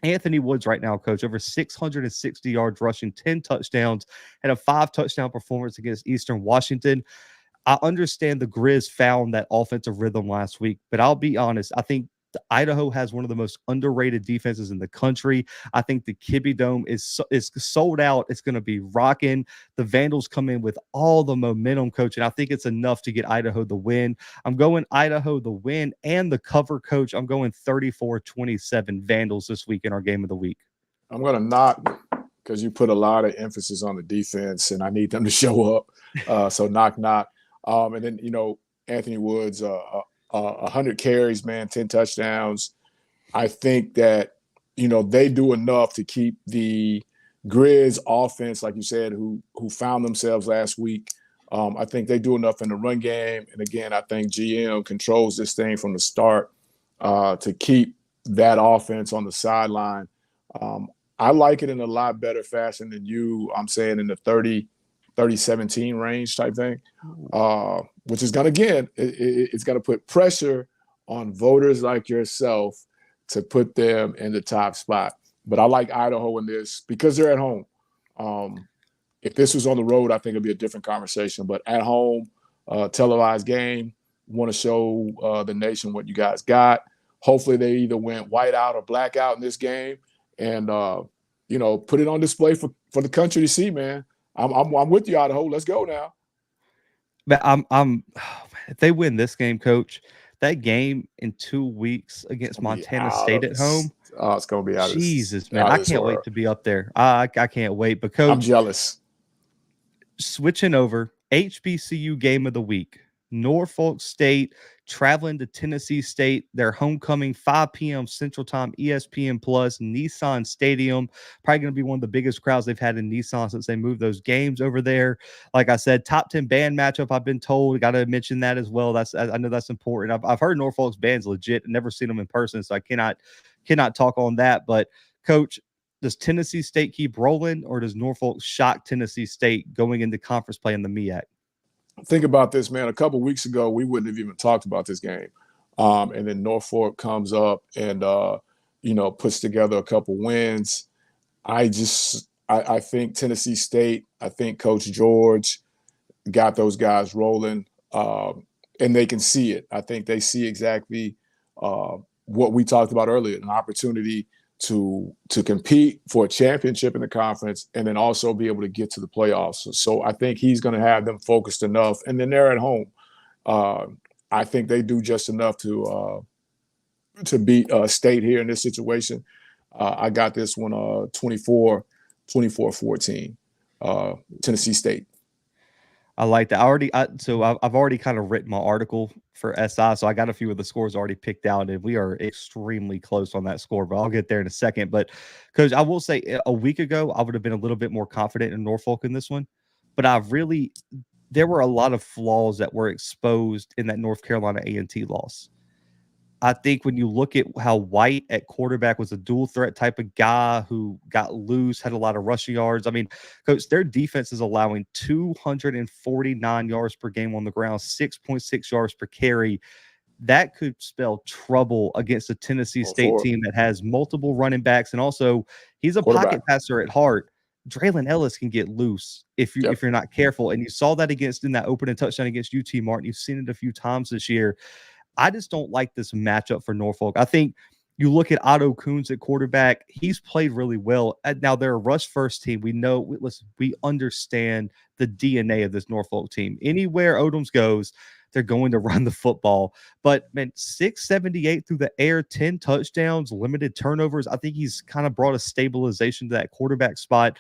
Speaker 1: Anthony Woods right now, Coach, over 660 yards rushing, 10 touchdowns, and a 5-touchdown performance against Eastern Washington. I understand the Grizz found that offensive rhythm last week, but I'll be honest, I think Idaho has one of the most underrated defenses in the country. I think the Kibbe Dome is sold out. It's going to be rocking. The Vandals come in with all the momentum, Coach, and I think it's enough to get Idaho the win. I'm going Idaho the win and the cover, Coach. I'm going 34-27 Vandals this week in our game of the week.
Speaker 2: I'm going to knock because you put a lot of emphasis on the defense, and I need them to show up. So knock. And then, Anthony Woods, 100 carries, man, 10 touchdowns. I think that, they do enough to keep the Grizz offense, like you said, who found themselves last week. I think they do enough in the run game. And again, I think GM controls this thing from the start to keep that offense on the sideline. I like it in a lot better fashion than you. I'm saying in the 30-17 range type thing, which is going to, again, it's going to put pressure on voters like yourself to put them in the top spot. But I like Idaho in this because they're at home. If this was on the road, I think it'd be a different conversation. But at home, televised game, want to show the nation what you guys got. Hopefully they either went white out or black out in this game and, put it on display for the country to see, man. I'm with you, Idaho. Let's go now.
Speaker 1: But if they win this game, Coach, that game in 2 weeks against Montana State at home.
Speaker 2: Oh, it's gonna be out.
Speaker 1: Jesus, man, I can't wait to be up there. I can't wait. But Coach,
Speaker 2: I'm jealous.
Speaker 1: Switching over, HBCU game of the week. Norfolk State traveling to Tennessee State. Their homecoming, 5 p.m. Central Time, ESPN Plus, Nissan Stadium. Probably going to be one of the biggest crowds they've had in Nissan since they moved those games over there. Like I said, top 10 band matchup, I've been told. Got to mention that as well. I know that's important. I've heard Norfolk's band's legit. Never seen them in person, so I cannot talk on that. But, Coach, does Tennessee State keep rolling, or does Norfolk shock Tennessee State going into conference play in the MEAC?
Speaker 2: Think about this, man. A couple weeks ago, we wouldn't have even talked about this game. And then Norfolk comes up and, puts together a couple wins. I think Tennessee State, I think Coach George got those guys rolling, and they can see it. I think they see exactly what we talked about earlier, an opportunity to compete for a championship in the conference and then also be able to get to the playoffs. So I think he's going to have them focused enough. And then they're at home. I think they do just enough to beat State here in this situation. I got this one 24-14, Tennessee State.
Speaker 1: I like that. I've already kind of written my article for SI, so I got a few of the scores already picked out, and we are extremely close on that score, but I'll get there in a second. But, Coach, I will say a week ago, I would have been a little bit more confident in Norfolk in this one, but there were a lot of flaws that were exposed in that North Carolina A&T loss. I think when you look at how White at quarterback was a dual threat type of guy who got loose, had a lot of rushing yards. I mean, Coach, their defense is allowing 249 yards per game on the ground, 6.6 yards per carry. That could spell trouble against a Tennessee State team that has multiple running backs. And also, he's a pocket passer at heart. Draylon Ellis can get loose if you're not careful. And you saw that in that opening touchdown against UT Martin. You've seen it a few times this year. I just don't like this matchup for Norfolk. I think You look at Otto Kuhns at quarterback, he's played really well. Now they're a rush first team. We know, listen, we understand the DNA of this Norfolk team. Anywhere Odoms goes, they're going to run the football. But man, 678 through the air, 10 touchdowns, limited turnovers. I think he's kind of brought a stabilization to that quarterback spot.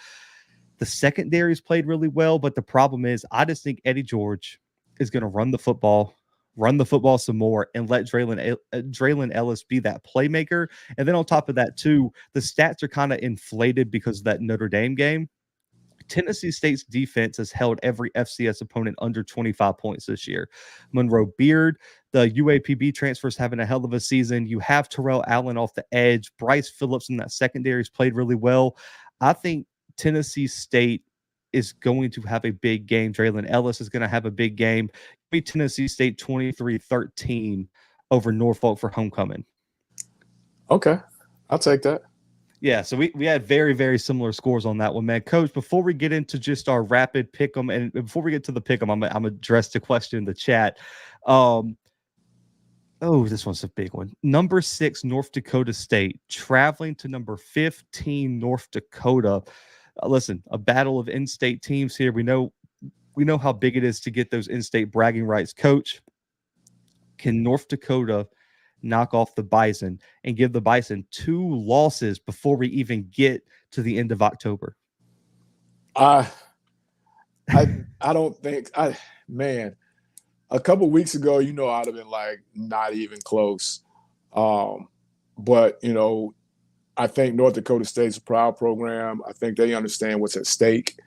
Speaker 1: The secondary's played really well, but the problem is I just think Eddie George is going to run the football some more, and let Draylon Ellis be that playmaker. And then on top of that, too, the stats are kind of inflated because of that Notre Dame game. Tennessee State's defense has held every FCS opponent under 25 points this year. Monroe Beard, the UAPB transfers, having a hell of a season. You have Terrell Allen off the edge. Bryce Phillips in that secondary has played really well. I think Tennessee State is going to have a big game. Draylon Ellis is going to have a big game. Be Tennessee State 23-13 over Norfolk for homecoming.
Speaker 2: Okay, I'll take that.
Speaker 1: Yeah, so we had very, very similar scores on that one, man. Coach, before we get into just our rapid pick 'em, and before we get to the pick 'em, I'm address the question in the chat. This one's a big one. Number 6, North Dakota State, traveling to number 15, North Dakota. Listen, a battle of in-state teams here. We know how big it is to get those in-state bragging rights. Coach, can North Dakota knock off the Bison and give the Bison 2 losses before we even get to the end of October?
Speaker 2: I don't think man, a couple weeks ago, I'd have been like not even close. But I think North Dakota State's a proud program. I think they understand what's at stake.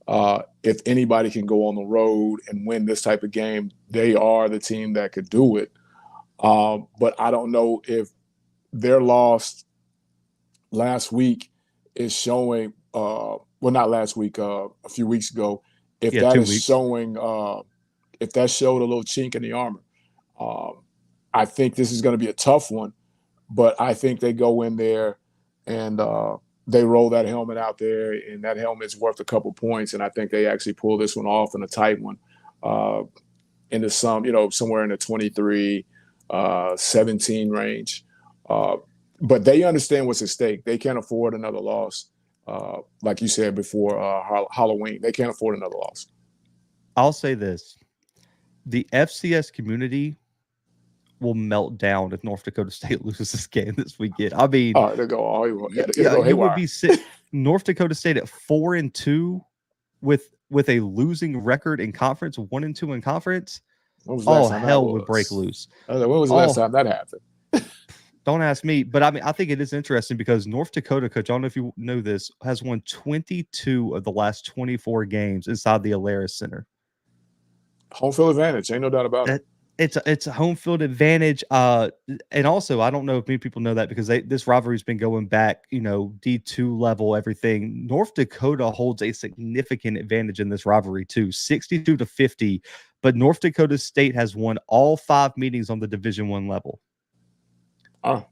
Speaker 2: If anybody can go on the road and win this type of game, they are the team that could do it. But I don't know if their loss last week is showing not last week, a few weeks ago, if that is showing if that showed a little chink in the armor. I think this is going to be a tough one, but I think they go in there and they roll that helmet out there, and that helmet's worth a couple points, and I think they actually pull this one off in a tight one into somewhere in the 23 17 range. But they understand what's at stake. They can't afford another loss. Like you said before, Halloween, they can't afford another loss.
Speaker 1: I'll say this. The FCS community will melt down if North Dakota State loses this game this weekend. I mean,
Speaker 2: they go all
Speaker 1: it would be North Dakota State at 4-2 with a losing record in conference, 1-2 in conference. All hell would break loose.
Speaker 2: When was the last time that happened?
Speaker 1: Don't ask me, but I mean, I think it is interesting because North Dakota, Coach, I don't know if you know this, has won 22 of the last 24 games inside the Alaris Center.
Speaker 2: Home field advantage, ain't no doubt about it.
Speaker 1: It's a home field advantage. And also, I don't know if many people know that because this rivalry's been going back, D2 level, everything. North Dakota holds a significant advantage in this rivalry too, 62-50. But North Dakota State has won all 5 meetings on the Division I level.
Speaker 2: Oh,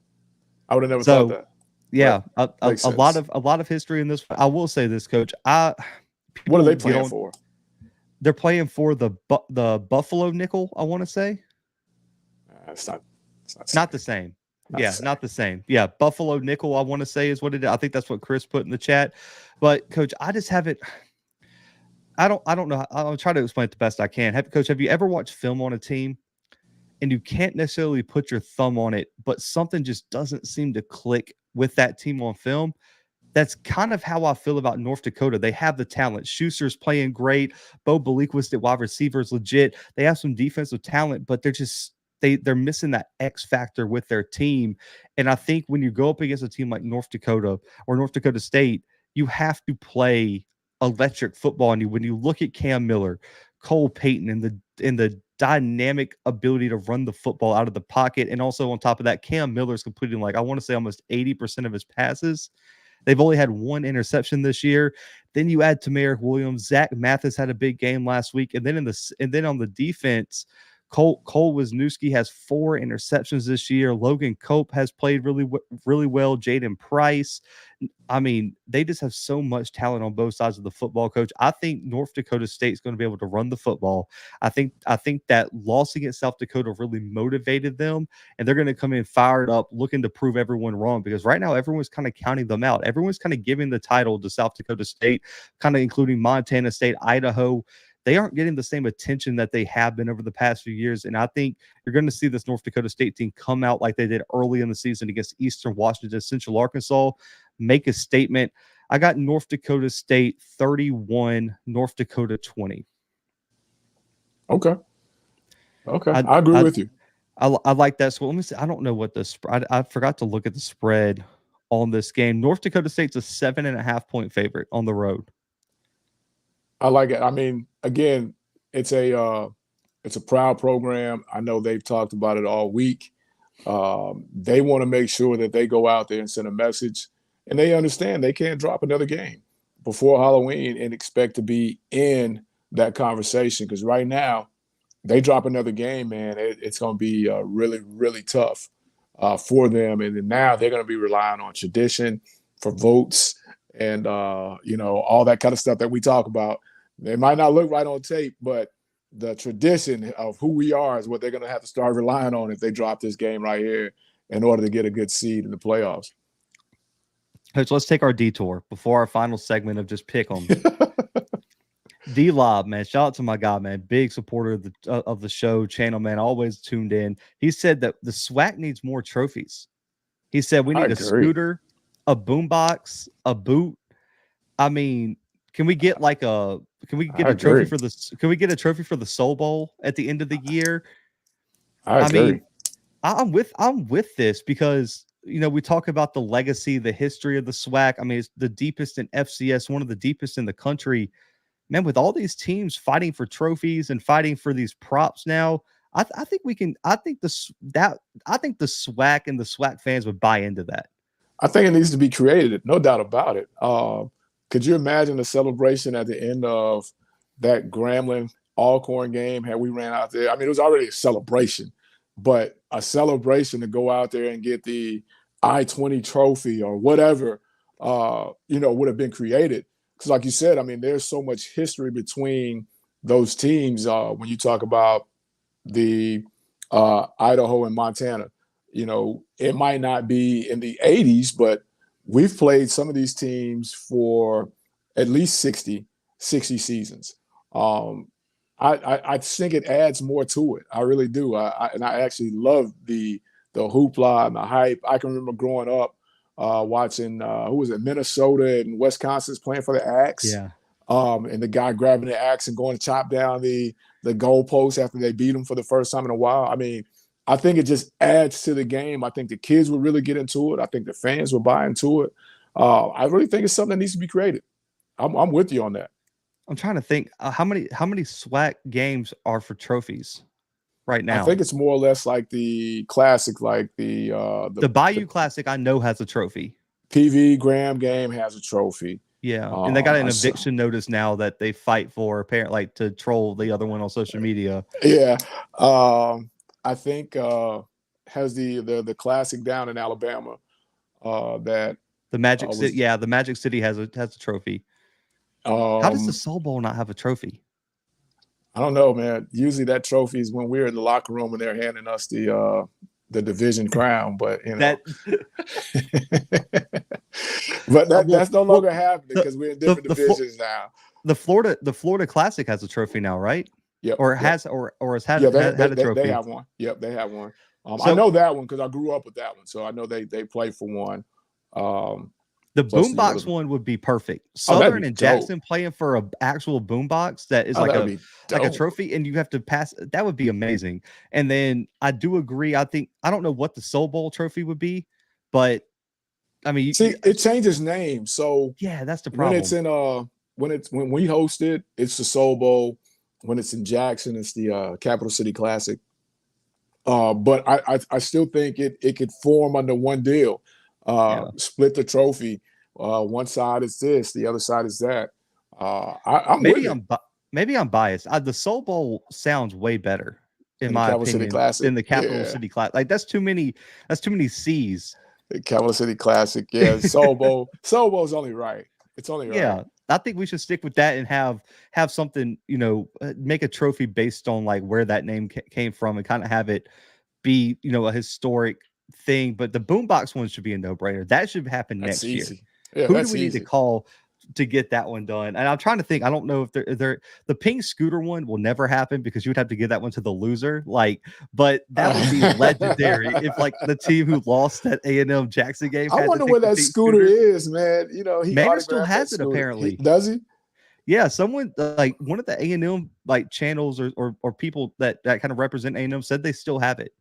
Speaker 2: I would have never thought that.
Speaker 1: Yeah, a lot of history in this. I will say this, Coach.
Speaker 2: What are they playing for?
Speaker 1: They're playing for the Buffalo Nickel, I want to say.
Speaker 2: It's
Speaker 1: not the same. Not the same. Yeah, Buffalo Nickel, I want to say, is what it is. I think that's what Chris put in the chat. But Coach, I just haven't. I don't know. I'll try to explain it the best I can. Coach, have you ever watched film on a team and you can't necessarily put your thumb on it, but something just doesn't seem to click with that team on film? That's kind of how I feel about North Dakota. They have the talent. Schuster's playing great. Bo Beliquist at wide receiver is legit. They have some defensive talent, but they're missing that X factor with their team. And I think when you go up against a team like North Dakota or North Dakota State, you have to play electric football. And when you look at Cam Miller, Cole Payton, and the dynamic ability to run the football out of the pocket, and also on top of that, Cam Miller's completing I want to say almost 80% of his passes. They've only had 1 interception this year. Then you add Tamarick Williams. Zach Mathis had a big game last week, and then on the defense, Cole Wisniewski has 4 interceptions this year. Logan Cope has played really well. Jaden Price. I mean, they just have so much talent on both sides of the football, Coach. I think North Dakota State is going to be able to run the football. I think that loss against South Dakota really motivated them, and they're going to come in fired up, looking to prove everyone wrong, because right now everyone's kind of counting them out. Everyone's kind of giving the title to South Dakota State, kind of including Montana State, Idaho. They aren't getting the same attention that they have been over the past few years. And I think you're going to see this North Dakota State team come out like they did early in the season against Eastern Washington, Central Arkansas, make a statement. I got North Dakota State 31, North Dakota 20.
Speaker 2: Okay. I agree with you.
Speaker 1: I like that. So let me see. I don't know what the spread. I forgot to look at the spread on this game. North Dakota State's a 7.5-point favorite on the road.
Speaker 2: I like it. I mean, again, it's a proud program. I know they've talked about it all week. They want to make sure that they go out there and send a message, and they understand they can't drop another game before Halloween and expect to be in that conversation. Because right now, they drop another game, man, it's going to be really, really tough for them. And then now they're going to be relying on tradition for votes and all that kind of stuff that we talk about. They might not look right on tape, but the tradition of who we are is what they're going to have to start relying on if they drop this game right here in order to get a good seed in the playoffs.
Speaker 1: Coach, let's take our detour before our final segment of just pick 'em. D-Lob, man, shout out to my guy, man, big supporter of the show channel, man, always tuned in. He said that the SWAC needs more trophies. He said we need a scooter, a boombox, a boot. I mean, can we get a trophy for the trophy for the Soul Bowl at the end of the year?
Speaker 2: I agree.
Speaker 1: I mean, I'm with this because we talk about the legacy, the history of the SWAC. I mean, it's the deepest in FCS, one of the deepest in the country. Man, with all these teams fighting for trophies and fighting for these props now, I think we can. I think the SWAC and the SWAC fans would buy into that.
Speaker 2: I think it needs to be created, no doubt about it. Could you imagine a celebration at the end of that Grambling Alcorn game had we ran out there? I mean, it was already a celebration, but a celebration to go out there and get the I-20 trophy or whatever, would have been created. Because like you said, I mean, there's so much history between those teams when you talk about the Idaho and Montana. It might not be in the 80s, but we've played some of these teams for at least 60 seasons. I think it adds more to it. I really do. I actually love the hoopla and the hype. I can remember growing up watching Minnesota and Wisconsin's playing for the Axe.
Speaker 1: Yeah.
Speaker 2: And the guy grabbing the axe and going to chop down the goalpost after they beat him for the first time in a while. I mean, I think it just adds to the game. I think the kids will really get into it. I think the fans will buy into it. I really think it's something that needs to be created. I'm with you on that.
Speaker 1: I'm trying to think how many SWAC games are for trophies right now.
Speaker 2: I think it's more or less like the classic, like the
Speaker 1: Bayou Classic. I know has a trophy.
Speaker 2: PV Graham game has a trophy.
Speaker 1: Yeah, and they got an eviction notice now that they fight for, apparently, like to troll the other one on social media.
Speaker 2: Yeah, I think has the classic down in Alabama that
Speaker 1: the Magic City. Yeah, the Magic City has a trophy. How does the Soul Bowl not have a trophy?
Speaker 2: I don't know, man. Usually that trophy is when we're in the locker room and they're handing us the division crown, but but that's no longer happening because we're in different divisions now.
Speaker 1: The Florida Classic has a trophy now, right?
Speaker 2: Yeah,
Speaker 1: or has had a trophy.
Speaker 2: They have one. Yep, they have one. I know that one because I grew up with that one, so I know they play for one.
Speaker 1: The boombox one would be perfect. Southern and Jackson playing for an actual boombox that is like a trophy, and you have to pass. That would be amazing. And then I do agree. I don't know what the Soul Bowl trophy would be, but I mean,
Speaker 2: it changes names. So
Speaker 1: yeah, that's the problem.
Speaker 2: When we host it, it's the Soul Bowl. When it's in Jackson, it's the Capital City Classic. But I still think it could form under one deal. Split the trophy. One side is this, the other side is that.
Speaker 1: Maybe I'm biased. The Soul Bowl sounds way better in
Speaker 2: in the
Speaker 1: my
Speaker 2: Capital City
Speaker 1: opinion,
Speaker 2: Classic.
Speaker 1: in the Capital City Classic. Like that's too many C's.
Speaker 2: The Capital City Classic. Yeah, Soul Bowl. Soul Bowl's only right. It's only right.
Speaker 1: Yeah, I think we should stick with that and have something, make a trophy based on like where that name came from and kind of have it be, a historic thing. But the boombox one should be a no-brainer. That should happen
Speaker 2: That's
Speaker 1: next year.
Speaker 2: easy. Yeah,
Speaker 1: Who
Speaker 2: that's
Speaker 1: do we need to
Speaker 2: easy.
Speaker 1: call to get that one done? And I'm trying to think. I don't know if the pink scooter one will never happen because you would have to give that one to the loser. But that would be legendary if like the team who lost that A&M Jackson game.
Speaker 2: I wonder where that scooter is, man. He
Speaker 1: Manor still
Speaker 2: autographed
Speaker 1: has
Speaker 2: that
Speaker 1: it
Speaker 2: scooter.
Speaker 1: apparently.
Speaker 2: Does he?
Speaker 1: Yeah, someone like one of the A&M like channels or people that kind of represent A&M said they still have it.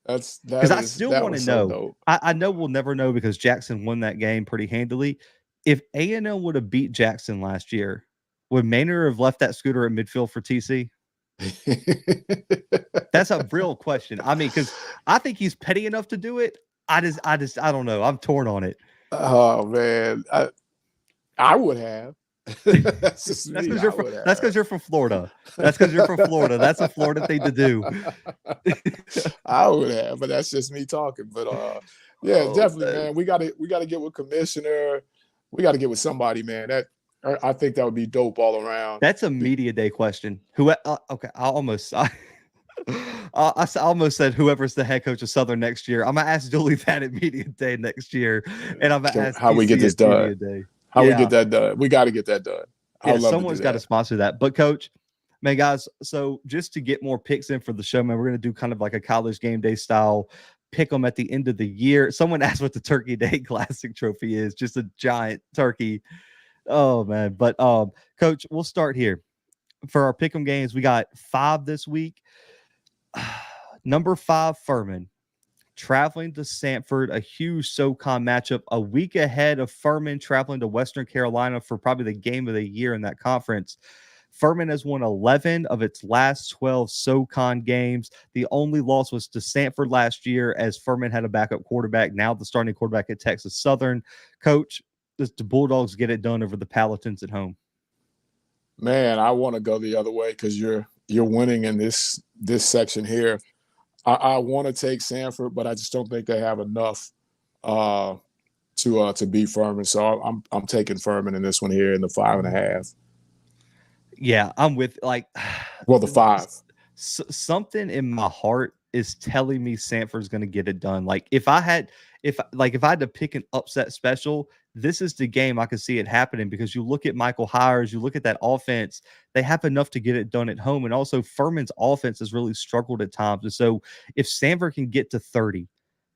Speaker 1: Because I still want to know.
Speaker 2: So
Speaker 1: I know we'll never know because Jackson won that game pretty handily. If A&M would have beat Jackson last year, would Maynard have left that scooter at midfield for TC? That's a real question. I mean, because I think he's petty enough to do it. I don't know. I'm torn on it.
Speaker 2: Oh man, I would have. That's
Speaker 1: because you're from Florida. That's because you're from Florida. That's a Florida thing to do.
Speaker 2: I would have, but that's just me talking. But definitely, man. We gotta get with Commissioner. We got to get with somebody, man. I think that would be dope all around.
Speaker 1: That's a media day question. Okay, I almost said whoever's the head coach of Southern next year. I'm gonna ask Julie that at media day next year, and I'm gonna ask
Speaker 2: how we get this done. How we get that done? We got to get that done.
Speaker 1: Someone's got to sponsor that. But coach, man, guys. So just to get more picks in for the show, man, we're gonna do kind of like a college game day style. Pick them at the end of the year. Someone asked what the Turkey Day Classic trophy is. Just a giant turkey. Oh man. But coach, we'll start here. For our pick 'em games, we got 5 this week. Number 5, Furman. Traveling to Sanford, a huge SoCon matchup, a week ahead of Furman traveling to Western Carolina for probably the game of the year in that conference. Furman has won 11 of its last 12 SoCon games. The only loss was to Sanford last year as Furman had a backup quarterback, now the starting quarterback at Texas Southern. Coach, does the Bulldogs get it done over the Palatins at home?
Speaker 2: Man, I want to go the other way because you're winning in this section here. I want to take Sanford, but I just don't think they have enough to beat Furman. So I'm taking Furman in this one here in the 5.5.
Speaker 1: Yeah, I'm with
Speaker 2: the 5.
Speaker 1: Something in my heart is telling me Sanford's going to get it done. Like if I had to pick an upset special, this is the game I could see it happening because you look at Michael Hires, you look at that offense, they have enough to get it done at home. And also Furman's offense has really struggled at times. And so if Sanford can get to 30,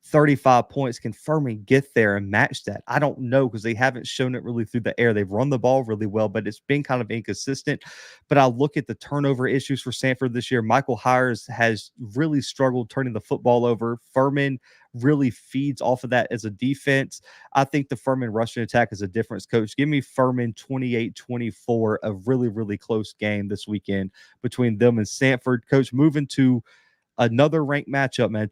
Speaker 1: 35 points, can Furman get there and match that? I don't know because they haven't shown it really through the air. They've run the ball really well, but it's been kind of inconsistent. But I look at the turnover issues for Sanford this year. Michael Hires has really struggled turning the football over. Furman really feeds off of that as a defense. I think the Furman rushing attack is a difference, coach. Give me Furman 28-24, a really, really close game this weekend between them and Sanford. Coach, moving to another ranked matchup, man.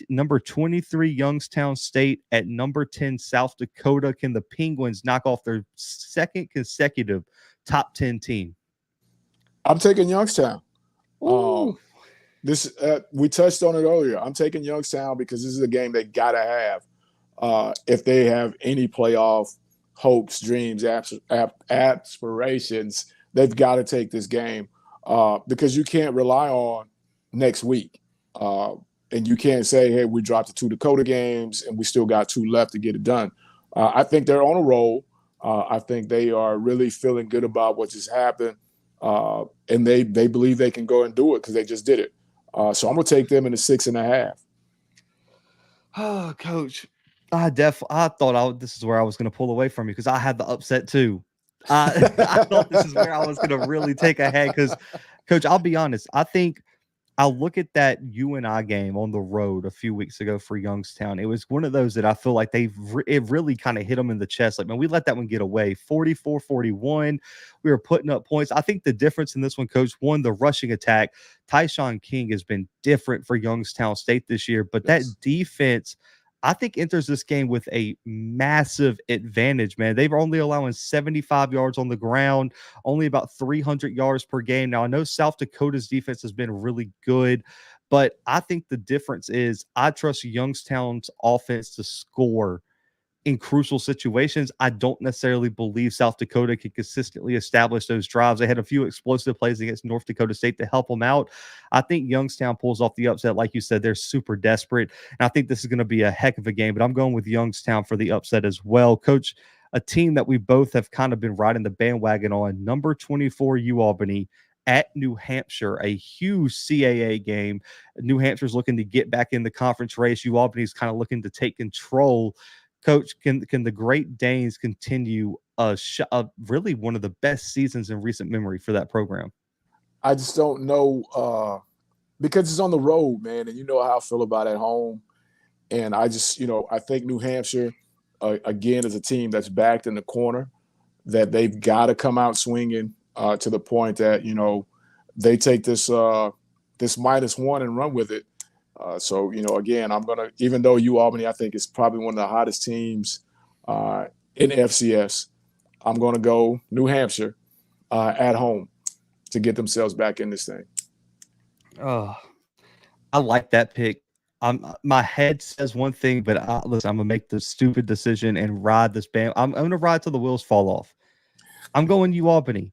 Speaker 1: Number 23 Youngstown State at number 10 South Dakota. Can the Penguins knock off their second consecutive top 10 team?
Speaker 2: I'm taking Youngstown. This we touched on it earlier. I'm taking Youngstown because this is a game they gotta have if they have any playoff hopes, dreams, aspirations. They've got to take this game because you can't rely on next week. And you can't say, hey, we dropped the 2 Dakota games and we still got 2 left to get it done. I think they're on a roll. I think they are really feeling good about what just happened. And they believe they can go and do it because they just did it. So I'm going to take them in the 6.5.
Speaker 1: Oh, coach, I thought this is where I was going to pull away from you because I had the upset too. I thought this is where I was going to really take a head because, coach, I'll be honest. I think I'll look at that UNI game on the road a few weeks ago for Youngstown. It was one of those that I feel like it really kind of hit them in the chest. Like, man, we let that one get away. 44-41. We were putting up points. I think the difference in this one, coach, one, the rushing attack. Tyshawn King has been different for Youngstown State this year, but that defense, I think enters this game with a massive advantage, man. They're only allowing 75 yards on the ground, only about 300 yards per game. Now, I know South Dakota's defense has been really good, but I think the difference is I trust Youngstown's offense to score in crucial situations. I don't necessarily believe South Dakota can consistently establish those drives. They had a few explosive plays against North Dakota State to help them out. I think Youngstown pulls off the upset. Like you said, they're super desperate. And I think this is going to be a heck of a game, but I'm going with Youngstown for the upset as well. Coach, a team that we both have kind of been riding the bandwagon on, number 24 UAlbany at New Hampshire, a huge CAA game. New Hampshire's looking to get back in the conference race. UAlbany's kind of looking to take control. Coach, can the Great Danes continue really one of the best seasons in recent memory for that program?
Speaker 2: I just don't know because it's on the road, man, and you know how I feel about at home. And I just, I think New Hampshire, again, is a team that's backed in the corner, that they've got to come out swinging to the point that, they take this -1 and run with it. So, again, I'm going to, even though UAlbany, I think, is probably one of the hottest teams in FCS, I'm going to go New Hampshire at home to get themselves back in this thing.
Speaker 1: Oh, I like that pick. My head says one thing, but listen, I'm going to make the stupid decision and ride this band. I'm going to ride till the wheels fall off. I'm going UAlbany.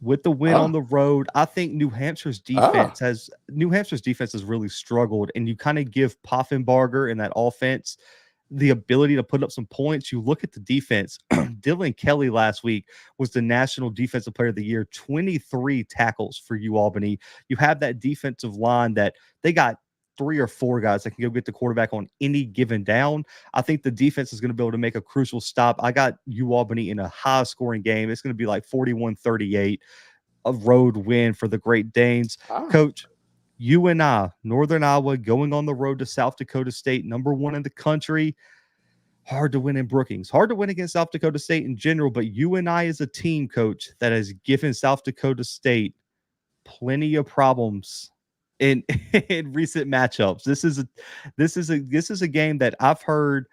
Speaker 1: With the win on the road, I think New Hampshire's defense has really struggled, and you kind of give Poffenbarger and that offense the ability to put up some points. You look at the defense. Dylan Kelly last week was the National Defensive Player of the Year, 23 tackles for UAlbany. You have that defensive line that they got 3 or 4 guys that can go get the quarterback on any given down. I think the defense is going to be able to make a crucial stop. I got UAlbany in a high-scoring game. It's going to be like 41-38, a road win for the Great Danes. Coach, you and I, Northern Iowa, going on the road to South Dakota State, number 1 in the country. Hard to win in Brookings. Hard to win against South Dakota State in general, but you and I as a team, Coach, that has given South Dakota State plenty of problems in recent matchups. This is a game that I've heard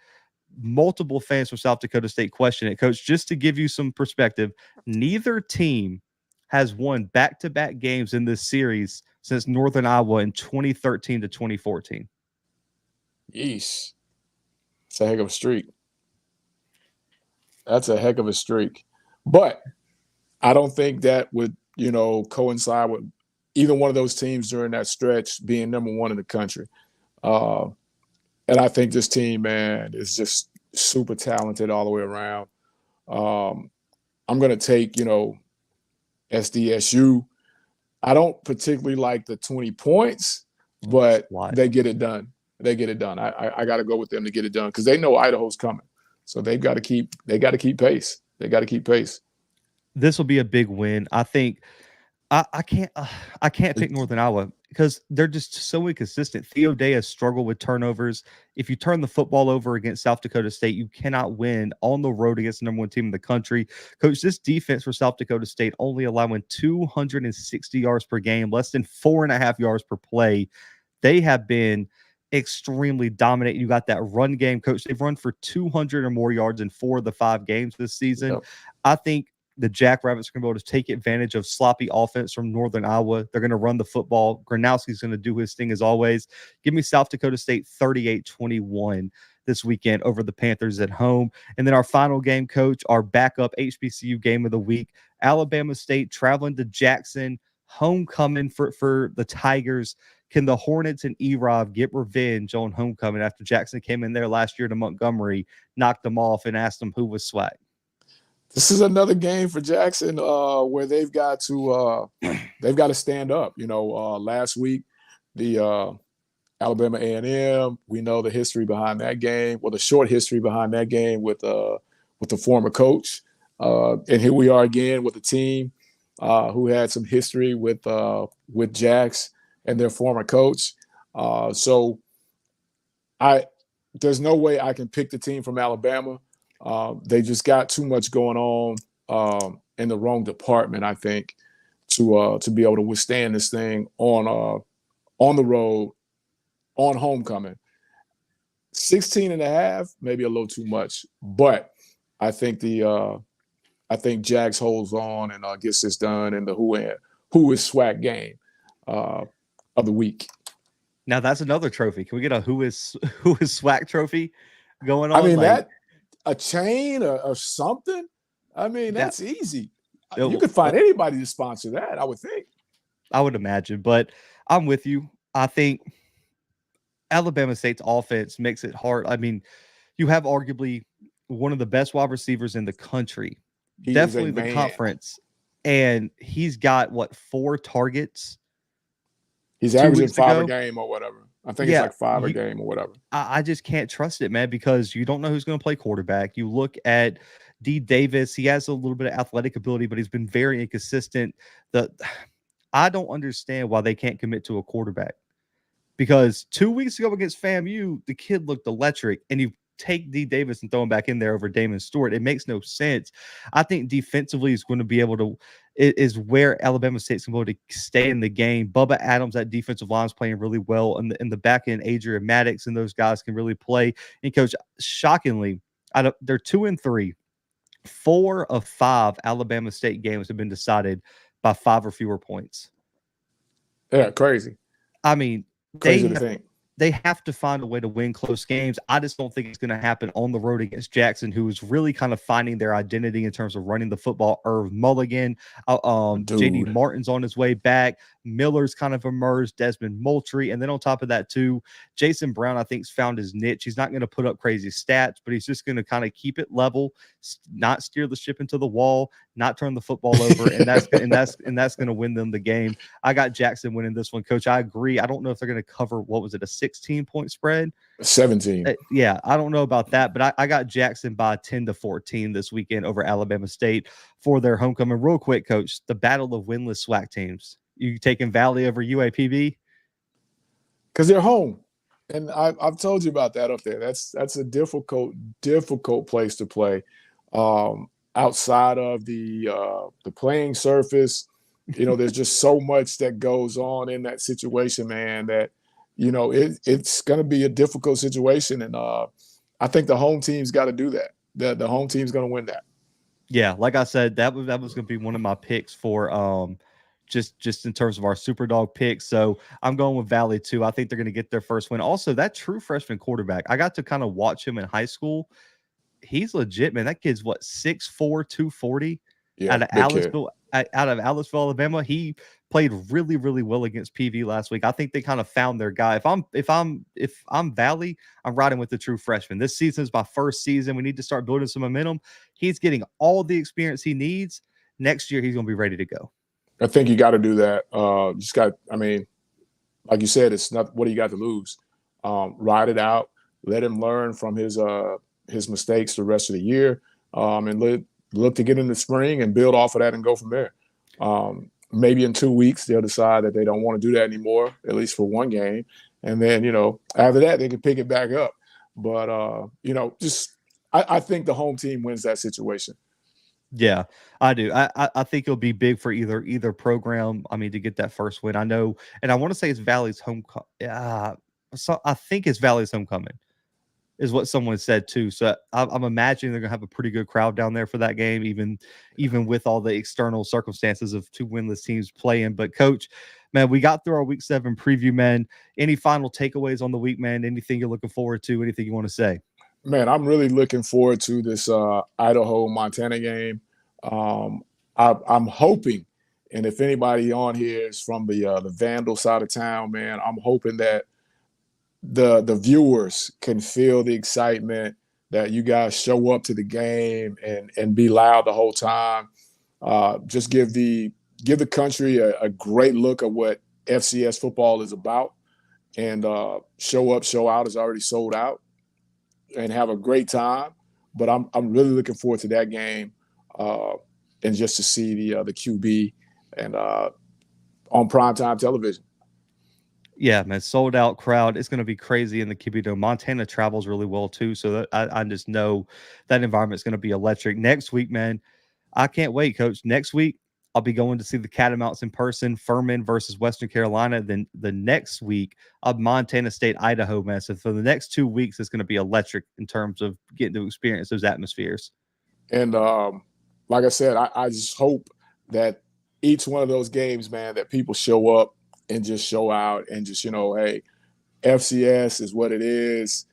Speaker 1: multiple fans from South Dakota State question it. Coach, just to give you some perspective, neither team has won back-to-back games in this series since Northern Iowa in 2013 to 2014.
Speaker 2: Yeesh. It's a heck of a streak. That's a heck of a streak. But I don't think that would, coincide with either one of those teams during that stretch being number 1 in the country. And I think this team, man, is just super talented all the way around. I'm going to take, SDSU. I don't particularly like the 20 points, but they get it done. They get it done. I got to go with them to get it done because they know Idaho's coming. So they've got to keep pace. They got to keep pace.
Speaker 1: This will be a big win. I think I can't pick Northern Iowa because they're just so inconsistent. Theo Day has struggled with turnovers. If you turn the football over against South Dakota State, you cannot win on the road against the number 1 team in the country. Coach, this defense for South Dakota State only allowing 260 yards per game, less than 4.5 yards per play. They have been extremely dominant. You got that run game, Coach. They've run for 200 or more yards in 4 of the 5 games this season. Yep. I think the Jackrabbits are going to be able to take advantage of sloppy offense from Northern Iowa. They're going to run the football. Gronowski's going to do his thing as always. Give me South Dakota State 38-21 this weekend over the Panthers at home. And then our final game, Coach, our backup HBCU game of the week, Alabama State traveling to Jackson, homecoming for the Tigers. Can the Hornets and E-Rob get revenge on homecoming after Jackson came in there last year to Montgomery, knocked them off, and asked them who was SWAC?
Speaker 2: This is another game for Jackson where they've got to stand up. Last week the Alabama A&M, we know the history behind that game. Well, the short history behind that game with the former coach, and here we are again with a team who had some history with Jax and their former coach. So there's no way I can pick the team from Alabama. They just got too much going on in the wrong department, I think, to be able to withstand this thing on the road, on homecoming. 16 and a half, maybe a little too much. But I think I think Jags holds on and gets this done in the who is SWAC game of the week.
Speaker 1: Now that's another trophy. Can we get a who is SWAC trophy going
Speaker 2: I
Speaker 1: on?
Speaker 2: mean,
Speaker 1: Like
Speaker 2: that a chain or something. I mean,
Speaker 1: that,
Speaker 2: that's easy.
Speaker 1: it,
Speaker 2: You could find anybody to sponsor that, I would think.
Speaker 1: I would imagine, but I'm with you. I think Alabama State's offense makes it hard. I mean, you have arguably one of the best wide receivers in the country,
Speaker 2: He is a
Speaker 1: definitely the
Speaker 2: man.
Speaker 1: conference, and he's got what 4 targets.
Speaker 2: He's
Speaker 1: 2
Speaker 2: averaging
Speaker 1: weeks
Speaker 2: 5 a
Speaker 1: ago.
Speaker 2: game or whatever. I think it's
Speaker 1: Yeah,
Speaker 2: like 5 a game or whatever.
Speaker 1: I just can't trust it, man, because you don't know who's going to play quarterback. You look at D. Davis; he has a little bit of athletic ability, but he's been very inconsistent. I don't understand why they can't commit to a quarterback. Because 2 weeks ago against FAMU, the kid looked electric, and you take D. Davis and throw him back in there over Damon Stewart. It makes no sense. I think defensively is going to be able to is where Alabama State's going to stay in the game. Bubba Adams, that defensive line is playing really well, and in the back end, Adrian Maddox and those guys can really play. And coach, shockingly, they're 2-3. 4 of 5 Alabama State games have been decided by 5 or fewer points.
Speaker 2: Yeah, crazy.
Speaker 1: I mean,
Speaker 2: crazy to think.
Speaker 1: They have to find a way to win close games. I just don't think it's going to happen on the road against Jackson, who is really kind of finding their identity in terms of running the football. Irv Mulligan, J.D. Martin's on his way back. Miller's kind of emerged, Desmond Moultrie. And then on top of that, too, Jason Brown, I think, has found his niche. He's not going to put up crazy stats, but he's just going to kind of keep it level, not steer the ship into the wall, not turn the football over. And that's going to win them the game. I got Jackson winning this one, Coach. I agree. I don't know if they're going to cover, what was it, a 16-point spread?
Speaker 2: 17.
Speaker 1: Yeah, I don't know about that, but I got Jackson by 10-14 this weekend over Alabama State for their homecoming. Real quick, Coach, the battle of winless SWAC teams. You taking Valley over UAPB?
Speaker 2: Because they're home. And I've told you about that up there. That's a difficult place to play. Outside of the playing surface, there's just so much that goes on in that situation, man, that it's going to be a difficult situation. And I think the home team's got to do that. The home team's going to win that.
Speaker 1: Yeah, like I said, that was going to be one of my picks for just in terms of our super dog picks. So I'm going with Valley too. I think they're going to get their first win. Also, that true freshman quarterback, I got to kind of watch him in high school. He's legit, man. That kid's what, 6'4", 240 out of Aliceville, Alabama. He played really, really well against PV last week. I think they kind of found their guy. If I'm Valley, I'm riding with the true freshman. This season is my first season. We need to start building some momentum. He's getting all the experience he needs. Next year, he's going to be ready to go.
Speaker 2: I think you got to do that. Like you said, it's not, what do you got to lose? Ride it out. Let him learn from his mistakes the rest of the year, and look to get in the spring and build off of that and go from there. Maybe in 2 weeks, they'll decide that they don't want to do that anymore, at least for one game. And then, after that, they can pick it back up. But, I think the home team wins that situation.
Speaker 1: Yeah, I do. I think it'll be big for either program. I mean, to get that first win. I know, and I want to say it's Valley's homecoming. So I think it's Valley's homecoming is what someone said too. So I'm imagining they're gonna have a pretty good crowd down there for that game, even with all the external circumstances of 2 winless teams playing. But Coach, man, we got through our Week 7 preview, man. Any final takeaways on the week, man? Anything you're looking forward to? Anything you want to say?
Speaker 2: Man, I'm really looking forward to this Idaho Montana game. I'm hoping, and if anybody on here is from the Vandal side of town, man, I'm hoping that the viewers can feel the excitement, that you guys show up to the game and be loud the whole time. Just give the country a great look at what FCS football is about, and show up, show out is already sold out, and have a great time. But I'm really looking forward to that game, and just to see the QB and on primetime television.
Speaker 1: Yeah, man, sold out crowd. It's going to be crazy in the QB Dome. Montana travels really well too, so I just know that environment's going to be electric. Next week, man, I can't wait, Coach. Next week, I'll be going to see the Catamounts in person, Furman versus Western Carolina. Then the next week, Montana State, Idaho, man. So for the next 2 weeks, it's going to be electric in terms of getting to experience those atmospheres.
Speaker 2: And like I said, I just hope that each one of those games, man, that people show up and just show out and just, hey, FCS is what it is.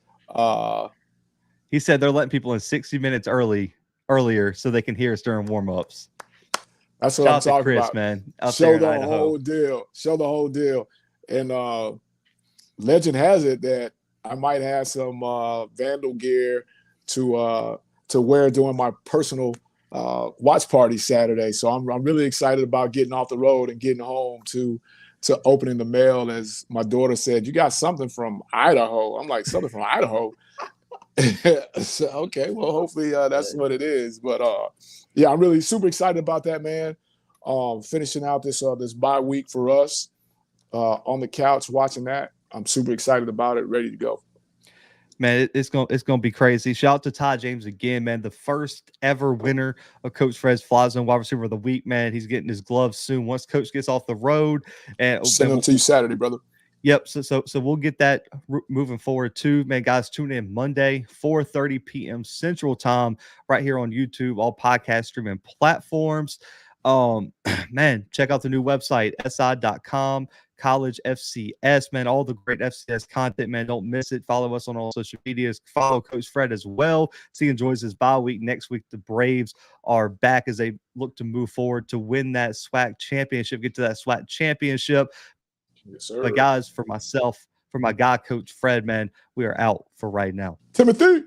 Speaker 1: He said they're letting people in 60 minutes earlier so they can hear us during warm-ups.
Speaker 2: That's what I'm talking
Speaker 1: Chris,
Speaker 2: about,
Speaker 1: man.
Speaker 2: Show the whole deal. And legend has it that I might have some Vandal gear to wear during my personal watch party Saturday. So I'm really excited about getting off the road and getting home to opening the mail. As my daughter said, "You got something from Idaho?" I'm like, "Something from Idaho?" So, okay, well, hopefully that's what it is. But yeah, I'm really super excited about that, man. Finishing out this bye week for us on the couch watching that. I'm super excited about it, ready to go.
Speaker 1: Man, it's gonna be crazy. Shout out to Ty James again, man. The first ever winner of Coach Fred's Fly Zone Wide Receiver of the Week, man. He's getting his gloves soon once Coach gets off the road. And
Speaker 2: send them to you Saturday, brother.
Speaker 1: Yep. So we'll get that moving forward too, man. Guys, tune in Monday, 4:30 p.m. Central Time, right here on YouTube, all podcast streaming platforms. Man, check out the new website, si.com, college FCS, man. All the great FCS content, man. Don't miss it. Follow us on all social medias. Follow Coach Fred as well. He enjoys his bye week. Next week, the Braves are back as they look to move forward to win that SWAC championship, get to that SWAC championship.
Speaker 2: Yes, sir.
Speaker 1: But guys, for myself, for my guy, Coach Fred, man, we are out for right now.
Speaker 2: Timothy.